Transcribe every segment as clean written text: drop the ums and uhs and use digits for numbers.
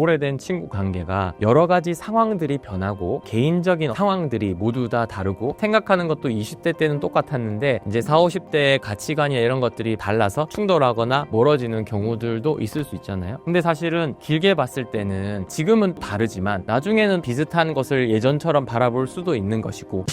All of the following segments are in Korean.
오래된 친구 관계가 여러 가지 상황들이 변하고 개인적인 상황들이 모두 다 다르고 생각하는 것도 20대 때는 똑같았는데 이제 40, 50대의 가치관이나 이런 것들이 달라서 충돌하거나 멀어지는 경우들도 있을 수 있잖아요. 근데 사실은 길게 봤을 때는 지금은 다르지만 나중에는 비슷한 것을 예전처럼 바라볼 수도 있는 것이고.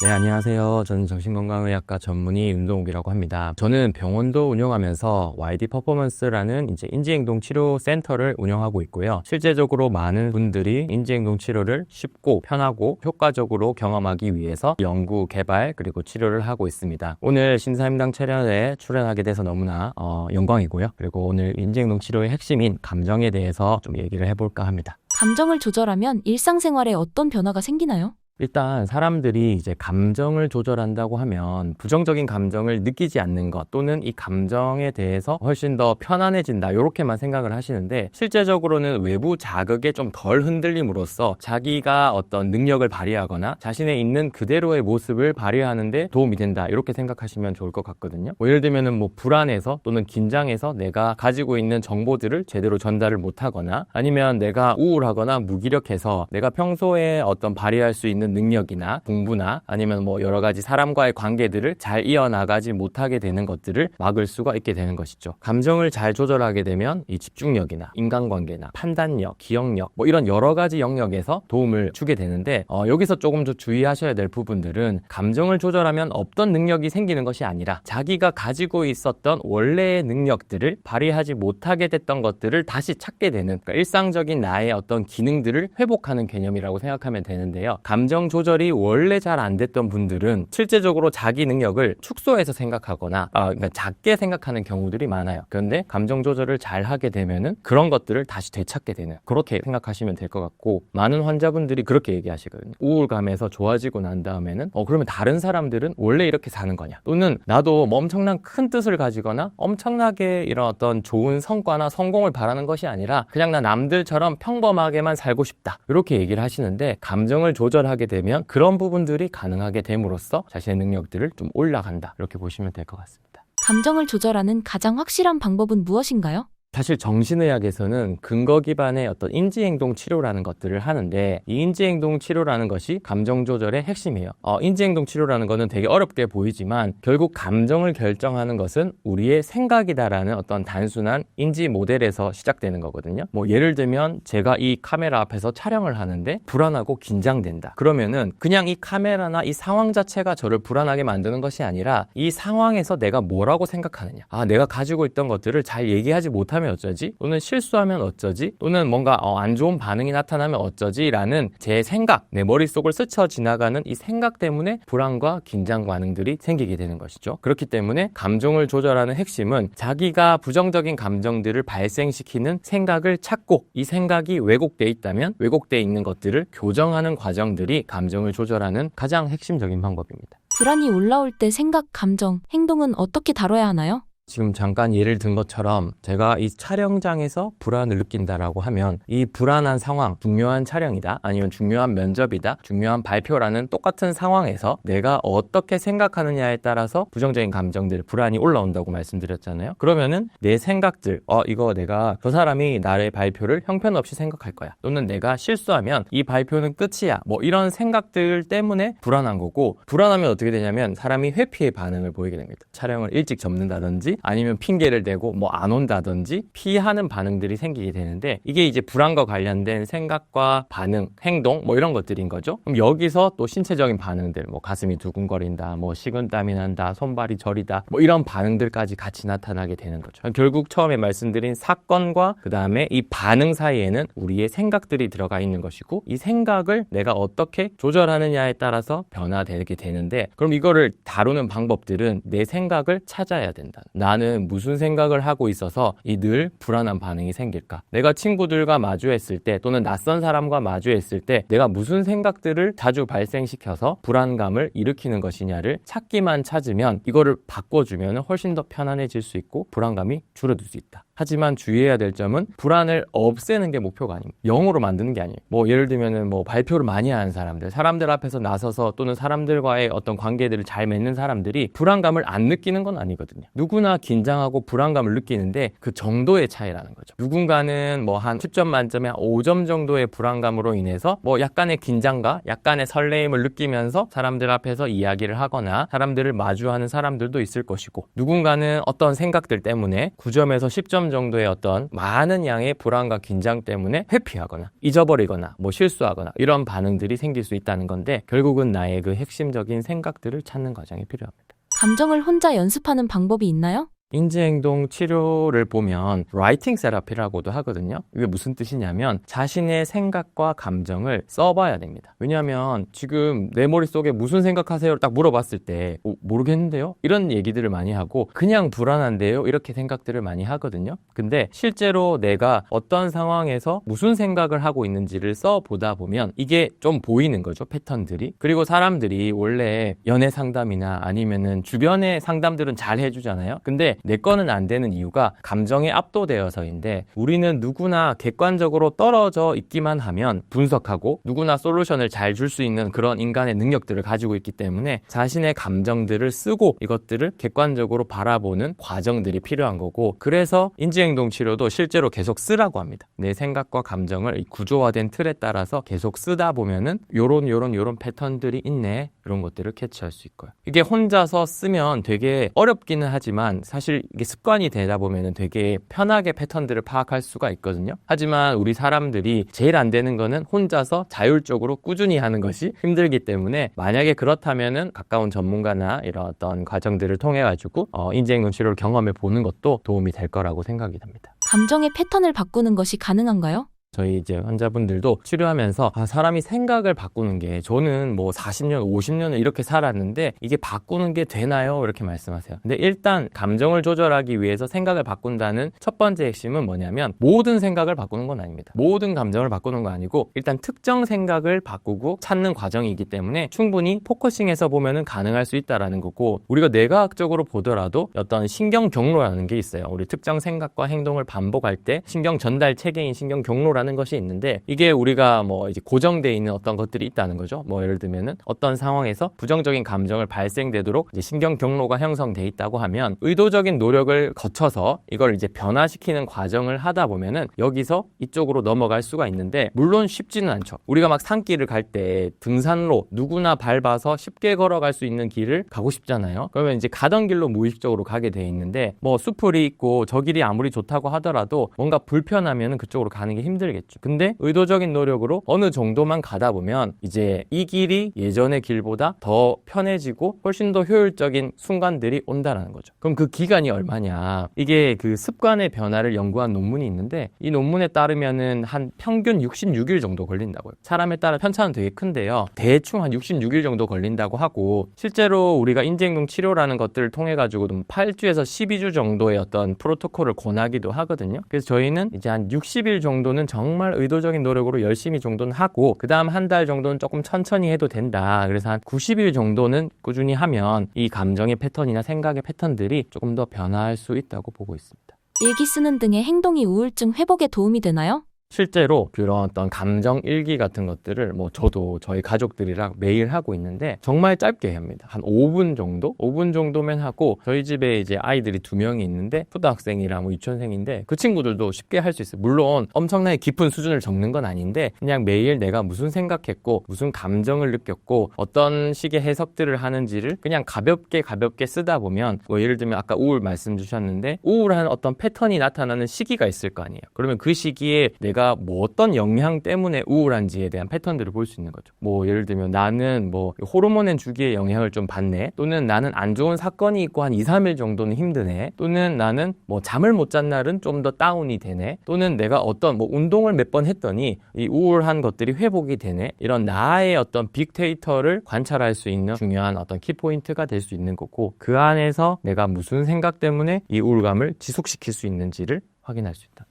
네, 안녕하세요. 저는 정신건강의학과 전문의 윤동욱이라고 합니다. 저는 병원도 운영하면서 YD 퍼포먼스라는 이제 인지행동치료센터를 운영하고 있고요. 실제적으로 많은 분들이 인지행동치료를 쉽고 편하고 효과적으로 경험하기 위해서 연구, 개발, 그리고 치료를 하고 있습니다. 오늘 신사임당 촬영에 출연하게 돼서 너무나 영광이고요. 그리고 오늘 인지행동치료의 핵심인 감정에 대해서 좀 얘기를 해볼까 합니다. 감정을 조절하면 일상생활에 어떤 변화가 생기나요? 일단 사람들이 이제 감정을 조절한다고 하면 부정적인 감정을 느끼지 않는 것 또는 이 감정에 대해서 훨씬 더 편안해진다 이렇게만 생각을 하시는데 실제적으로는 외부 자극에 좀 덜 흔들림으로써 자기가 어떤 능력을 발휘하거나 자신의 있는 그대로의 모습을 발휘하는 데 도움이 된다 이렇게 생각하시면 좋을 것 같거든요. 예를 들면은 불안해서 또는 긴장해서 내가 가지고 있는 정보들을 제대로 전달을 못하거나 아니면 내가 우울하거나 무기력해서 내가 평소에 어떤 발휘할 수 있는 능력이나 공부나 아니면 여러 가지 사람과의 관계들을 잘 이어나가지 못하게 되는 것들을 막을 수가 있게 되는 것이죠. 감정을 잘 조절하게 되면 이 집중력이나 인간관계나 판단력, 기억력 이런 여러 가지 영역에서 도움을 주게 되는데 여기서 조금 더 주의하셔야 될 부분들은 감정을 조절하면 없던 능력이 생기는 것이 아니라 자기가 가지고 있었던 원래의 능력들을 발휘하지 못하게 됐던 것들을 다시 찾게 되는 그러니까 일상적인 나의 어떤 기능들을 회복하는 개념이라고 생각하면 되는데요. 감정 조절이 원래 잘 안 됐던 분들은 실제적으로 자기 능력을 축소해서 생각하거나 그러니까 작게 생각하는 경우들이 많아요. 그런데 감정 조절을 잘 하게 되면은 그런 것들을 다시 되찾게 되는 그렇게 생각하시면 될 것 같고 많은 환자분들이 그렇게 얘기하시거든요. 우울감에서 좋아지고 난 다음에는 그러면 다른 사람들은 원래 이렇게 사는 거냐 또는 나도 엄청난 큰 뜻을 가지거나 엄청나게 이런 어떤 좋은 성과나 성공을 바라는 것이 아니라 그냥 나 남들처럼 평범하게만 살고 싶다 이렇게 얘기를 하시는데 감정을 조절하게 되면 그런 부분들이 가능하게 됨으로써 자신의 능력들을 좀 올라간다 이렇게 보시면 될 것 같습니다. 감정을 조절하는 가장 확실한 방법은 무엇인가요? 사실 정신의학에서는 근거 기반의 어떤 인지행동 치료라는 것들을 하는데 이 인지행동 치료라는 것이 감정 조절의 핵심이에요. 인지행동 치료라는 것은 되게 어렵게 보이지만 결국 감정을 결정하는 것은 우리의 생각이다라는 어떤 단순한 인지 모델에서 시작되는 거거든요. 예를 들면 제가 이 카메라 앞에서 촬영을 하는데 불안하고 긴장된다. 그러면은 그냥 이 카메라나 이 상황 자체가 저를 불안하게 만드는 것이 아니라 이 상황에서 내가 뭐라고 생각하느냐. 내가 가지고 있던 것들을 잘 얘기하지 못하면 어쩌지? 또는 실수하면 어쩌지? 또는 뭔가 안 좋은 반응이 나타나면 어쩌지? 라는 제 생각, 내 머릿속을 스쳐 지나가는 이 생각 때문에 불안과 긴장 반응들이 생기게 되는 것이죠. 그렇기 때문에 감정을 조절하는 핵심은 자기가 부정적인 감정들을 발생시키는 생각을 찾고 이 생각이 왜곡되어 있다면 왜곡되어 있는 것들을 교정하는 과정들이 감정을 조절하는 가장 핵심적인 방법입니다. 불안이 올라올 때 생각, 감정, 행동은 어떻게 다뤄야 하나요? 지금 잠깐 예를 든 것처럼 제가 이 촬영장에서 불안을 느낀다라고 하면 이 불안한 상황, 중요한 촬영이다 아니면 중요한 면접이다, 중요한 발표라는 똑같은 상황에서 내가 어떻게 생각하느냐에 따라서 부정적인 감정들, 불안이 올라온다고 말씀드렸잖아요. 그러면은 내 생각들, 이거 내가 저 사람이 나의 발표를 형편없이 생각할 거야 또는 내가 실수하면 이 발표는 끝이야 이런 생각들 때문에 불안한 거고 불안하면 어떻게 되냐면 사람이 회피의 반응을 보이게 됩니다. 촬영을 일찍 접는다든지 아니면 핑계를 대고 안 온다든지 피하는 반응들이 생기게 되는데 이게 이제 불안과 관련된 생각과 반응, 행동 이런 것들인 거죠. 그럼 여기서 또 신체적인 반응들 가슴이 두근거린다, 식은땀이 난다, 손발이 저리다 이런 반응들까지 같이 나타나게 되는 거죠. 결국 처음에 말씀드린 사건과 그 다음에 이 반응 사이에는 우리의 생각들이 들어가 있는 것이고 이 생각을 내가 어떻게 조절하느냐에 따라서 변화되게 되는데 그럼 이거를 다루는 방법들은 내 생각을 찾아야 된다. 나는 무슨 생각을 하고 있어서 이 늘 불안한 반응이 생길까? 내가 친구들과 마주했을 때 또는 낯선 사람과 마주했을 때 내가 무슨 생각들을 자주 발생시켜서 불안감을 일으키는 것이냐를 찾기만 찾으면 이거를 바꿔주면 훨씬 더 편안해질 수 있고 불안감이 줄어들 수 있다. 하지만 주의해야 될 점은 불안을 없애는 게 목표가 아닙니다. 0으로 만드는 게 아니에요. 뭐 예를 들면은 뭐 발표를 많이 하는 사람들 앞에서 나서서 또는 사람들과의 어떤 관계들을 잘 맺는 사람들이 불안감을 안 느끼는 건 아니거든요. 누구나 긴장하고 불안감을 느끼는데 그 정도의 차이라는 거죠. 누군가는 뭐 한 10점 만점에 5점 정도의 불안감으로 인해서 뭐 약간의 긴장과 약간의 설레임을 느끼면서 사람들 앞에서 이야기를 하거나 사람들을 마주하는 사람들도 있을 것이고, 누군가는 어떤 생각들 때문에 9점에서 10점 정도의 어떤 많은 양의 불안과 긴장 때문에 회피하거나 잊어버리거나 뭐 실수하거나 이런 반응들이 생길 수 있다는 건데, 결국은 나의 그 핵심적인 생각들을 찾는 과정이 필요합니다. 감정을 혼자 연습하는 방법이 있나요? 인지행동 치료를 보면 라이팅 세라피라고도 하거든요. 이게 무슨 뜻이냐면 자신의 생각과 감정을 써봐야 됩니다. 왜냐하면 지금 내 머릿속에 무슨 생각하세요? 딱 물어봤을 때 모르겠는데요? 이런 얘기들을 많이 하고 그냥 불안한데요? 이렇게 생각들을 많이 하거든요. 근데 실제로 내가 어떤 상황에서 무슨 생각을 하고 있는지를 써보다 보면 이게 좀 보이는 거죠, 패턴들이. 그리고 사람들이 원래 연애 상담이나 아니면은 주변의 상담들은 잘 해주잖아요. 근데 내 거는 안 되는 이유가 감정에 압도되어서인데, 우리는 누구나 객관적으로 떨어져 있기만 하면 분석하고 누구나 솔루션을 잘 줄 수 있는 그런 인간의 능력들을 가지고 있기 때문에 자신의 감정들을 쓰고 이것들을 객관적으로 바라보는 과정들이 필요한 거고, 그래서 인지행동 치료도 실제로 계속 쓰라고 합니다. 내 생각과 감정을 구조화된 틀에 따라서 계속 쓰다 보면은 요런 패턴들이 있네, 이런 것들을 캐치할 수 있고요. 이게 혼자서 쓰면 되게 어렵기는 하지만 사실 이게 습관이 되다 보면은 되게 편하게 패턴들을 파악할 수가 있거든요. 하지만 우리 사람들이 제일 안 되는 거는 혼자서 자율적으로 꾸준히 하는 것이 힘들기 때문에, 만약에 그렇다면은 가까운 전문가나 이런 어떤 과정들을 통해 가지고 인지행동 치료를 경험해 보는 것도 도움이 될 거라고 생각이 됩니다. 감정의 패턴을 바꾸는 것이 가능한가요? 저희 이제 환자분들도 치료하면서 사람이 생각을 바꾸는 게, 저는 뭐 40년, 50년을 이렇게 살았는데 이게 바꾸는 게 되나요? 이렇게 말씀하세요. 근데 일단 감정을 조절하기 위해서 생각을 바꾼다는 첫 번째 핵심은 뭐냐면, 모든 생각을 바꾸는 건 아닙니다. 모든 감정을 바꾸는 건 아니고 일단 특정 생각을 바꾸고 찾는 과정이기 때문에 충분히 포커싱해서 보면은 가능할 수 있다라는 거고, 우리가 뇌과학적으로 보더라도 어떤 신경 경로라는 게 있어요. 우리 특정 생각과 행동을 반복할 때 신경 전달 체계인 신경 경로라는 것이 있는데, 이게 우리가 뭐 이제 고정되어 있는 어떤 것들이 있다는 거죠. 뭐 예를 들면은 어떤 상황에서 부정적인 감정을 발생되도록 이제 신경 경로가 형성돼 있다고 하면, 의도적인 노력을 거쳐서 이걸 이제 변화시키는 과정을 하다 보면은 여기서 이쪽으로 넘어갈 수가 있는데, 물론 쉽지는 않죠. 우리가 막 산길을 갈 때 등산로 누구나 밟아서 쉽게 걸어갈 수 있는 길을 가고 싶잖아요. 그러면 이제 가던 길로 무의식적으로 가게 돼 있는데, 뭐 수풀이 있고 저 길이 아무리 좋다고 하더라도 뭔가 불편하면은 그쪽으로 가는 게 힘들겠죠. 근데 의도적인 노력으로 어느 정도만 가다 보면 이제 이 길이 예전의 길보다 더 편해지고 훨씬 더 효율적인 순간들이 온다는 거죠. 그럼 그 기간이 얼마냐? 이게 그 습관의 변화를 연구한 논문이 있는데, 이 논문에 따르면은 한 평균 66일 정도 걸린다고요. 사람에 따라 편차는 되게 큰데요. 대충 한 66일 정도 걸린다고 하고, 실제로 우리가 인지행동 치료라는 것들을 통해 가지고 8주에서 12주 정도의 어떤 프로토콜을 권하기도 하거든요. 그래서 저희는 이제 한 60일 정도는 정말 의도적인 노력으로 열심히 정도는 하고, 그 다음 한 달 정도는 조금 천천히 해도 된다. 그래서 한 90일 정도는 꾸준히 하면 이 감정의 패턴이나 생각의 패턴들이 조금 더 변화할 수 있다고 보고 있습니다. 일기 쓰는 등의 행동이 우울증 회복에 도움이 되나요? 실제로 그런 어떤 감정 일기 같은 것들을 뭐 저도 저희 가족들이랑 매일 하고 있는데 정말 짧게 합니다. 한 5분 정도? 5분 정도면 하고, 저희 집에 이제 아이들이 2명이 있는데 초등학생이랑 뭐 유치원생인데 그 친구들도 쉽게 할 수 있어요. 물론 엄청나게 깊은 수준을 적는 건 아닌데, 그냥 매일 내가 무슨 생각했고 무슨 감정을 느꼈고 어떤 식의 해석들을 하는지를 그냥 가볍게 쓰다 보면, 뭐 예를 들면 아까 우울 말씀 주셨는데 우울한 어떤 패턴이 나타나는 시기가 있을 거 아니에요. 그러면 그 시기에 내가 뭐 어떤 영향 때문에 우울한지에 대한 패턴들을 볼 수 있는 거죠. 뭐 예를 들면 나는 뭐 호르몬의 주기의 영향을 좀 받네, 또는 나는 안 좋은 사건이 있고 한 2, 3일 정도는 힘드네, 또는 나는 뭐 잠을 못 잔 날은 좀 더 다운이 되네, 또는 내가 어떤 뭐 운동을 몇 번 했더니 이 우울한 것들이 회복이 되네, 이런 나의 어떤 빅데이터를 관찰할 수 있는 중요한 어떤 키포인트가 될 수 있는 거고, 그 안에서 내가 무슨 생각 때문에 이 우울감을 지속시킬 수 있는지를 확인할 수 있다.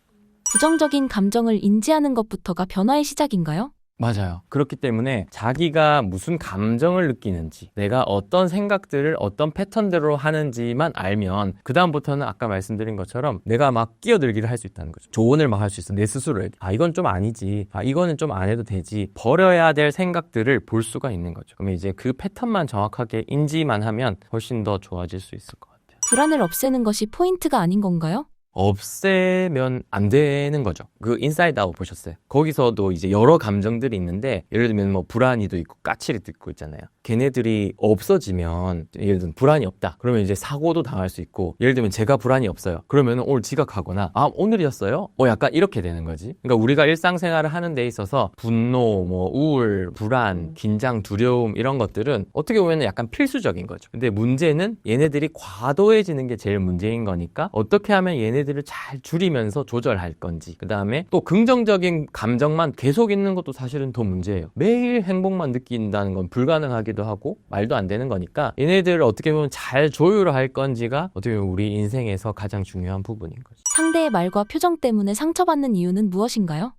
부정적인 감정을 인지하는 것부터가 변화의 시작인가요? 맞아요. 그렇기 때문에 자기가 무슨 감정을 느끼는지, 내가 어떤 생각들을 어떤 패턴대로 하는지만 알면 그다음부터는 아까 말씀드린 것처럼 내가 막 끼어들기를 할 수 있다는 거죠. 조언을 막 할 수 있어. 내 스스로에게. 아, 이건 좀 아니지. 아, 이거는 좀 안 해도 되지. 버려야 될 생각들을 볼 수가 있는 거죠. 그러면 이제 그 패턴만 정확하게 인지만 하면 훨씬 더 좋아질 수 있을 것 같아요. 불안을 없애는 것이 포인트가 아닌 건가요? 없애면 안 되는 거죠. 그 인사이드 아웃 보셨어요? 거기서도 이제 여러 감정들이 있는데 예를 들면 뭐 불안이도 있고 까칠이도 있고 있잖아요. 걔네들이 없어지면 예를 들면 불안이 없다. 그러면 이제 사고도 당할 수 있고 예를 들면 제가 불안이 없어요. 그러면 오늘 지각하거나 아 오늘이었어요? 약간 이렇게 되는 거지. 그러니까 우리가 일상생활을 하는 데 있어서 분노, 뭐 우울, 불안, 긴장, 두려움 이런 것들은 어떻게 보면 약간 필수적인 거죠. 근데 문제는 얘네들이 과도해지는 게 제일 문제인 거니까 어떻게 하면 얘네들을 잘 줄이면서 조절할 건지 그 다음에 또 긍정적인 감정만 계속 있는 것도 사실은 더 문제예요. 매일 행복만 느낀다는 건 불가능하기도 하고 말도 안 되는 거니까 얘네들을 어떻게 보면 잘 조율할 건지가 어떻게 보면 우리 인생에서 가장 중요한 부분인 거죠. 상대의 말과 표정 때문에 상처받는 이유는 무엇인가요?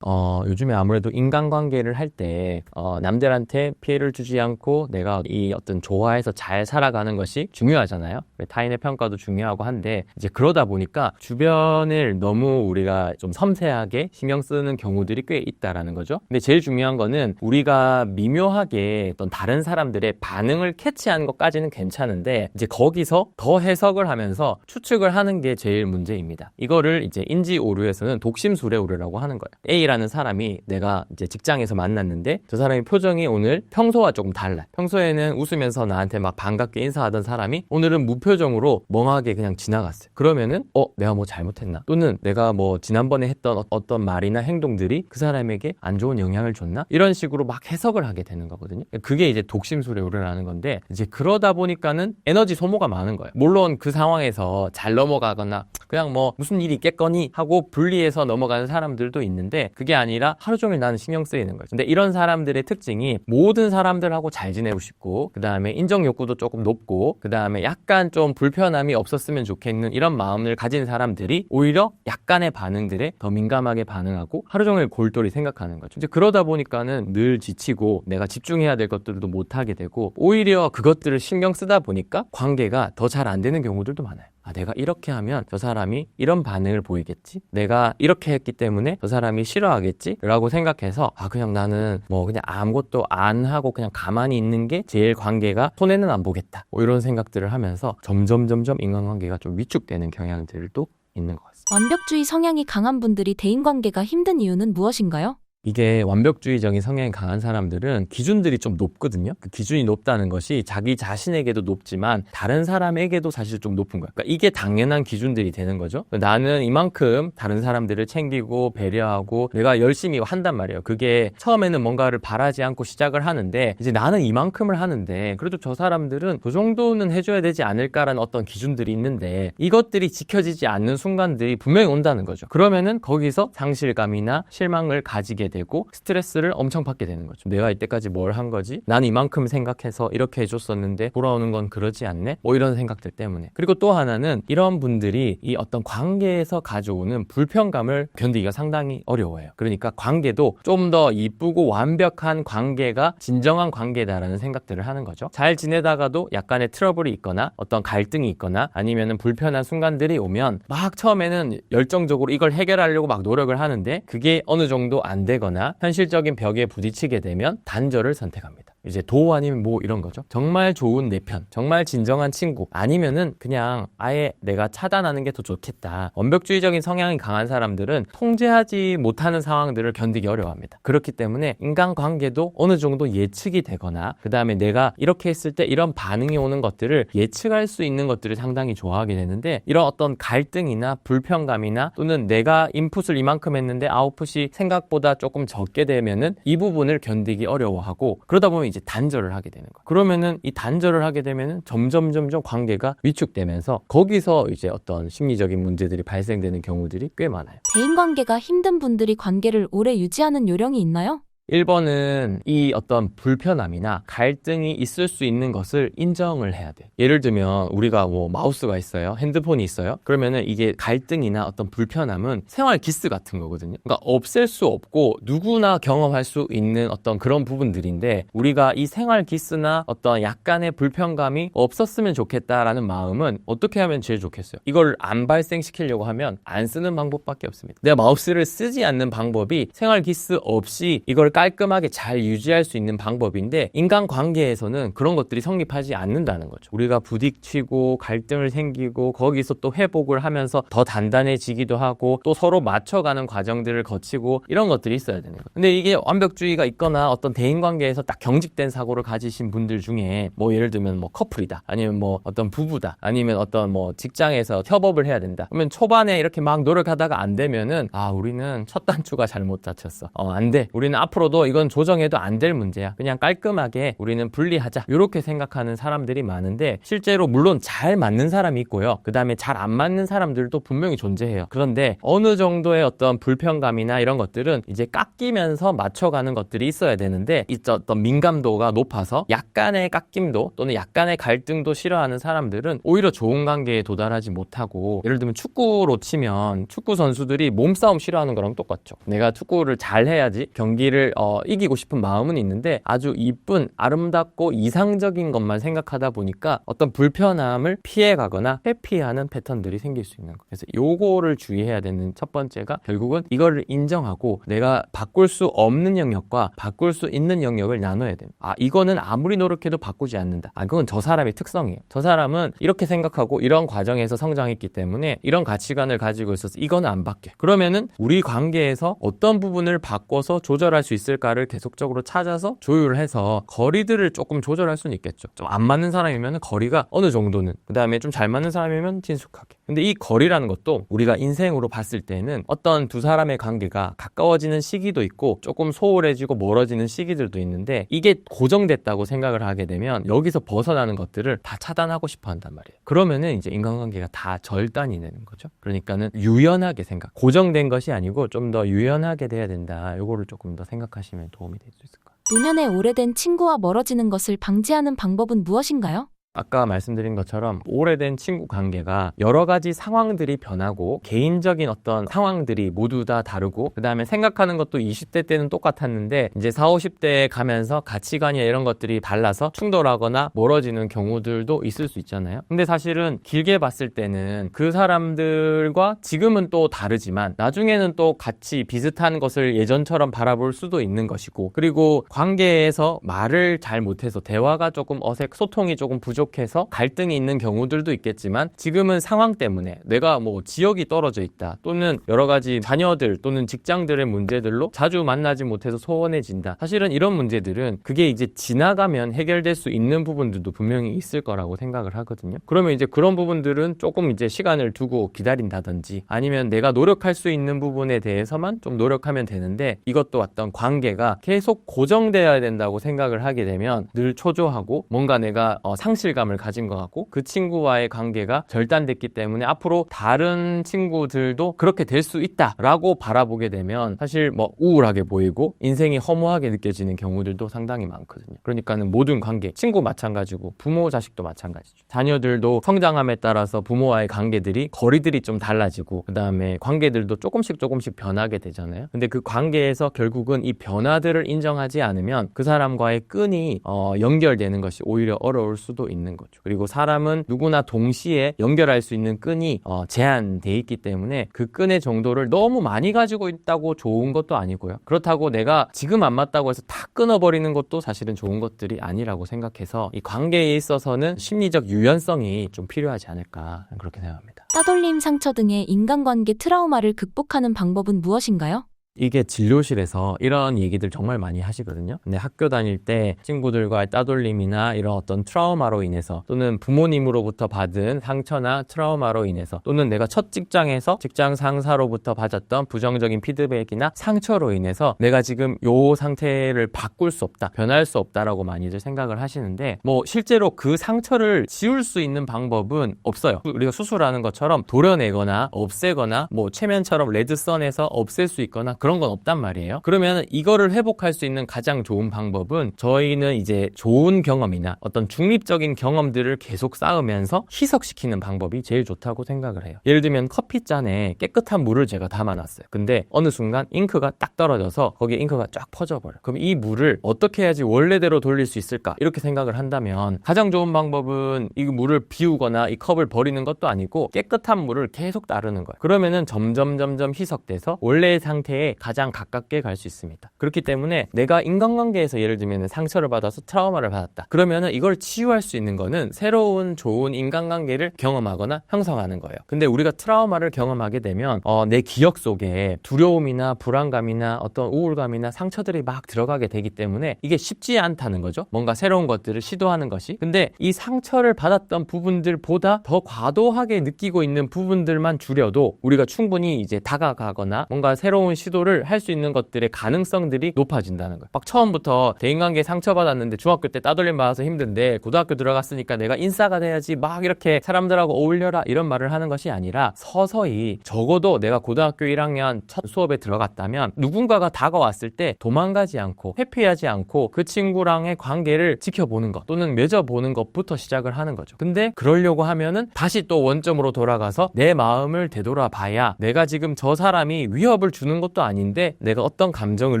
요즘에 아무래도 인간관계를 할 때, 남들한테 피해를 주지 않고 내가 이 어떤 조화해서 잘 살아가는 것이 중요하잖아요. 타인의 평가도 중요하고 한데, 이제 그러다 보니까 주변을 너무 우리가 좀 섬세하게 신경 쓰는 경우들이 꽤 있다라는 거죠. 근데 제일 중요한 거는 우리가 미묘하게 어떤 다른 사람들의 반응을 캐치하는 것까지는 괜찮은데, 이제 거기서 더 해석을 하면서 추측을 하는 게 제일 문제입니다. 이거를 이제 인지 오류에서는 독심술의 오류라고 하는 거예요. A라는 사람이 내가 이제 직장에서 만났는데 저 사람이 표정이 오늘 평소와 조금 달라. 평소에는 웃으면서 나한테 막 반갑게 인사하던 사람이 오늘은 무표정으로 멍하게 그냥 지나갔어요. 그러면은 내가 뭐 잘못했나? 또는 내가 뭐 지난번에 했던 어떤 말이나 행동들이 그 사람에게 안 좋은 영향을 줬나? 이런 식으로 막 해석을 하게 되는 거거든요. 그게 이제 독심술의 오류라는 건데 이제 그러다 보니까는 에너지 소모가 많은 거예요. 물론 그 상황에서 잘 넘어가거나 그냥 뭐 무슨 일이 있겠거니 하고 분리해서 넘어가는 사람들도 있는데 그게 아니라 하루 종일 나는 신경 쓰이는 거죠. 근데 이런 사람들의 특징이 모든 사람들하고 잘 지내고 싶고 그 다음에 인정 욕구도 조금 높고 그 다음에 약간 좀 불편함이 없었으면 좋겠는 이런 마음을 가진 사람들이 오히려 약간의 반응들에 더 민감하게 반응하고 하루 종일 골똘히 생각하는 거죠. 이제 그러다 보니까는 늘 지치고 내가 집중해야 될 것들도 못하게 되고 오히려 그것들을 신경 쓰다 보니까 관계가 더 잘 안 되는 경우들도 많아요. 아, 내가 이렇게 하면 저 사람이 이런 반응을 보이겠지? 내가 이렇게 했기 때문에 저 사람이 싫어하겠지? 라고 생각해서 그냥 나는 뭐 그냥 아무것도 안 하고 그냥 가만히 있는 게 제일 관계가 손해는 안 보겠다. 뭐 이런 생각들을 하면서 점점 인간관계가 좀 위축되는 경향들도 있는 것 같습니다. 완벽주의 성향이 강한 분들이 대인관계가 힘든 이유는 무엇인가요? 이게 완벽주의적인 성향이 강한 사람들은 기준들이 좀 높거든요. 그 기준이 높다는 것이 자기 자신에게도 높지만 다른 사람에게도 사실 좀 높은 거야. 그러니까 이게 당연한 기준들이 되는 거죠. 나는 이만큼 다른 사람들을 챙기고 배려하고 내가 열심히 한단 말이에요. 그게 처음에는 뭔가를 바라지 않고 시작을 하는데 이제 나는 이만큼을 하는데 그래도 저 사람들은 그 정도는 해줘야 되지 않을까라는 어떤 기준들이 있는데 이것들이 지켜지지 않는 순간들이 분명히 온다는 거죠. 그러면은 거기서 상실감이나 실망을 가지게 되고 스트레스를 엄청 받게 되는 거죠. 내가 이때까지 뭘 한 거지? 난 이만큼 생각해서 이렇게 해줬었는데 돌아오는 건 그러지 않네? 뭐 이런 생각들 때문에. 그리고 또 하나는 이런 분들이 이 어떤 관계에서 가져오는 불편감을 견디기가 상당히 어려워요. 그러니까 관계도 좀 더 이쁘고 완벽한 관계가 진정한 관계다라는 생각들을 하는 거죠. 잘 지내다가도 약간의 트러블이 있거나 어떤 갈등이 있거나 아니면은 불편한 순간들이 오면 막 처음에는 열정적으로 이걸 해결하려고 막 노력을 하는데 그게 어느 정도 안 되거나 현실적인 벽에 부딪히게 되면 단절을 선택합니다. 이제 도 아니면 뭐 이런 거죠. 정말 좋은 내 편, 정말 진정한 친구 아니면은 그냥 아예 내가 차단하는 게 더 좋겠다. 완벽주의적인 성향이 강한 사람들은 통제하지 못하는 상황들을 견디기 어려워합니다. 그렇기 때문에 인간관계도 어느 정도 예측이 되거나 그 다음에 내가 이렇게 했을 때 이런 반응이 오는 것들을 예측할 수 있는 것들을 상당히 좋아하게 되는데 이런 어떤 갈등이나 불편감이나 또는 내가 인풋을 이만큼 했는데 아웃풋이 생각보다 조금 적게 되면은 이 부분을 견디기 어려워하고 그러다 보면 이제 단절을 하게 되는 거예요. 그러면은 이 단절을 하게 되면은 점점 관계가 위축되면서 거기서 이제 어떤 심리적인 문제들이 발생되는 경우들이 꽤 많아요. 대인관계가 힘든 분들이 관계를 오래 유지하는 요령이 있나요? 1번은 이 어떤 불편함이나 갈등이 있을 수 있는 것을 인정을 해야 돼. 예를 들면 우리가 뭐 마우스가 있어요. 핸드폰이 있어요. 그러면은 이게 갈등이나 어떤 불편함은 생활 기스 같은 거거든요. 그러니까 없앨 수 없고 누구나 경험할 수 있는 어떤 그런 부분들인데 우리가 이 생활 기스나 어떤 약간의 불편감이 없었으면 좋겠다라는 마음은 어떻게 하면 제일 좋겠어요? 이걸 안 발생시키려고 하면 안 쓰는 방법밖에 없습니다. 내가 마우스를 쓰지 않는 방법이 생활 기스 없이 이걸 깔끔하게 잘 유지할 수 있는 방법인데 인간관계에서는 그런 것들이 성립하지 않는다는 거죠. 우리가 부딪히고 갈등을 생기고 거기서 또 회복을 하면서 더 단단해지기도 하고 또 서로 맞춰가는 과정들을 거치고 이런 것들이 있어야 되는 거예요. 근데 이게 완벽주의가 있거나 어떤 대인관계에서 딱 경직된 사고를 가지신 분들 중에 뭐 예를 들면 뭐 커플이다 아니면 뭐 어떤 부부다 아니면 어떤 뭐 직장에서 협업을 해야 된다 그러면 초반에 이렇게 막 노력하다가 안 되면은 우리는 첫 단추가 잘못 닫혔어. 안 돼. 우리는 앞으로도 이건 조정해도 안 될 문제야. 그냥 깔끔하게 우리는 분리하자. 이렇게 생각하는 사람들이 많은데 실제로 물론 잘 맞는 사람이 있고요. 그 다음에 잘 안 맞는 사람들도 분명히 존재해요. 그런데 어느 정도의 어떤 불편감이나 이런 것들은 이제 깎이면서 맞춰가는 것들이 있어야 되는데 어떤 민감도가 높아서 약간의 깎임도 또는 약간의 갈등도 싫어하는 사람들은 오히려 좋은 관계에 도달하지 못하고 예를 들면 축구로 치면 축구 선수들이 몸싸움 싫어하는 거랑 똑같죠. 내가 축구를 잘 해야지 경기를 이기고 싶은 마음은 있는데 아주 이쁜 아름답고 이상적인 것만 생각하다 보니까 어떤 불편함을 피해가거나 회피하는 패턴들이 생길 수 있는 거예요. 그래서 요거를 주의해야 되는 첫 번째가 결국은 이거를 인정하고 내가 바꿀 수 없는 영역과 바꿀 수 있는 영역을 나눠야 돼요. 이거는 아무리 노력해도 바꾸지 않는다. 그건 저 사람의 특성이에요. 저 사람은 이렇게 생각하고 이런 과정에서 성장했기 때문에 이런 가치관을 가지고 있어서 이거는 안 바뀌어. 그러면은 우리 관계에서 어떤 부분을 바꿔서 조절할 수 있을까를 계속적으로 찾아서 조율을 해서 거리들을 조금 조절할 수는 있겠죠. 좀 안 맞는 사람이면 거리가 어느 정도는 그 다음에 좀 잘 맞는 사람이면 친숙하게. 근데 이 거리라는 것도 우리가 인생으로 봤을 때는 어떤 두 사람의 관계가 가까워지는 시기도 있고 조금 소홀해지고 멀어지는 시기들도 있는데 이게 고정됐다고 생각을 하게 되면 여기서 벗어나는 것들을 다 차단하고 싶어 한단 말이에요. 그러면은 이제 인간관계가 다 절단이 되는 거죠. 그러니까는 유연하게 고정된 것이 아니고 좀 더 유연하게 돼야 된다. 요거를 조금 더 생각하시면 도움이 될 수 있을 것 같아요. 노년에 오래된 친구와 멀어지는 것을 방지하는 방법은 무엇인가요? 아까 말씀드린 것처럼 오래된 친구 관계가 여러 가지 상황들이 변하고 개인적인 어떤 상황들이 모두 다 다르고 그 다음에 생각하는 것도 20대 때는 똑같았는데 이제 40, 50대에 가면서 가치관이나 이런 것들이 달라서 충돌하거나 멀어지는 경우들도 있을 수 있잖아요. 근데 사실은 길게 봤을 때는 그 사람들과 지금은 또 다르지만 나중에는 또 같이 비슷한 것을 예전처럼 바라볼 수도 있는 것이고 그리고 관계에서 말을 잘 못해서 대화가 조금 소통이 조금 부족해서 갈등이 있는 경우들도 있겠지만 지금은 상황 때문에 내가 뭐 지역이 떨어져 있다 또는 여러 가지 자녀들 또는 직장들의 문제들로 자주 만나지 못해서 소원해진다. 사실은 이런 문제들은 그게 이제 지나가면 해결될 수 있는 부분들도 분명히 있을 거라고 생각을 하거든요. 그러면 이제 그런 부분들은 조금 이제 시간을 두고 기다린다든지 아니면 내가 노력할 수 있는 부분에 대해서만 좀 노력하면 되는데 이것도 어떤 관계가 계속 고정되어야 된다고 생각을 하게 되면 늘 초조하고 뭔가 내가 상실감을 가진 것 같고 그 친구와의 관계가 절단됐기 때문에 앞으로 다른 친구들도 그렇게 될 수 있다라고 바라보게 되면 사실 뭐 우울하게 보이고 인생이 허무하게 느껴지는 경우들도 상당히 많거든요. 그러니까는 모든 관계, 친구 마찬가지고 부모 자식도 마찬가지죠. 자녀들도 성장함에 따라서 부모와의 관계들이 거리들이 좀 달라지고 그 다음에 관계들도 조금씩 변하게 되잖아요. 근데 그 관계에서 결국은 이 변화들을 인정하지 않으면 그 사람과의 끈이 연결되는 것이 오히려 어려울 수도 있는 거죠. 그리고 사람은 누구나 동시에 연결할 수 있는 끈이 제한돼 있기 때문에 그 끈의 정도를 너무 많이 가지고 있다고 좋은 것도 아니고요. 그렇다고 내가 지금 안 맞다고 해서 다 끊어버리는 것도 사실은 좋은 것들이 아니라고 생각해서 이 관계에 있어서는 심리적 유연성이 좀 필요하지 않을까 그렇게 생각합니다. 따돌림, 상처 등의 인간관계 트라우마를 극복하는 방법은 무엇인가요? 이게 진료실에서 이런 얘기들 정말 많이 하시거든요. 근데 학교 다닐 때 친구들과의 따돌림이나 이런 어떤 트라우마로 인해서 또는 부모님으로부터 받은 상처나 트라우마로 인해서 또는 내가 첫 직장에서 직장 상사로부터 받았던 부정적인 피드백이나 상처로 인해서 내가 지금 요 상태를 바꿀 수 없다, 변할 수 없다라고 많이들 생각을 하시는데 뭐 실제로 그 상처를 지울 수 있는 방법은 없어요. 우리가 수술하는 것처럼 도려내거나 없애거나 뭐 최면처럼 레드선에서 없앨 수 있거나 그런 건 없단 말이에요. 그러면 이거를 회복할 수 있는 가장 좋은 방법은 저희는 이제 좋은 경험이나 어떤 중립적인 경험들을 계속 쌓으면서 희석시키는 방법이 제일 좋다고 생각을 해요. 예를 들면 커피잔에 깨끗한 물을 제가 담아놨어요. 근데 어느 순간 잉크가 딱 떨어져서 거기에 잉크가 쫙 퍼져버려요. 그럼 이 물을 어떻게 해야지 원래대로 돌릴 수 있을까? 이렇게 생각을 한다면 가장 좋은 방법은 이 물을 비우거나 이 컵을 버리는 것도 아니고 깨끗한 물을 계속 따르는 거예요. 그러면은 점점 희석돼서 원래의 상태에 가장 가깝게 갈 수 있습니다. 그렇기 때문에 내가 인간관계에서 예를 들면 상처를 받아서 트라우마를 받았다. 그러면은 이걸 치유할 수 있는 거는 새로운 좋은 인간관계를 경험하거나 형성하는 거예요. 근데 우리가 트라우마를 경험하게 되면 내 기억 속에 두려움이나 불안감이나 어떤 우울감이나 상처들이 막 들어가게 되기 때문에 이게 쉽지 않다는 거죠. 뭔가 새로운 것들을 시도하는 것이. 근데 이 상처를 받았던 부분들보다 더 과도하게 느끼고 있는 부분들만 줄여도 우리가 충분히 이제 다가가거나 뭔가 새로운 시도를 할 수 있는 것들의 가능성들이 높아진다는 거예요. 막 처음부터 대인관계에 상처받았는데 중학교 때 따돌림 받아서 힘든데 고등학교 들어갔으니까 내가 인싸가 돼야지 막 이렇게 사람들하고 어울려라 이런 말을 하는 것이 아니라 서서히 적어도 내가 고등학교 1학년 첫 수업에 들어갔다면 누군가가 다가왔을 때 도망가지 않고 회피하지 않고 그 친구랑의 관계를 지켜보는 것 또는 맺어보는 것부터 시작을 하는 거죠. 근데 그러려고 하면은 다시 또 원점으로 돌아가서 내 마음을 되돌아봐야 내가 지금 저 사람이 위협을 주는 것도 아닌데 내가 어떤 감정을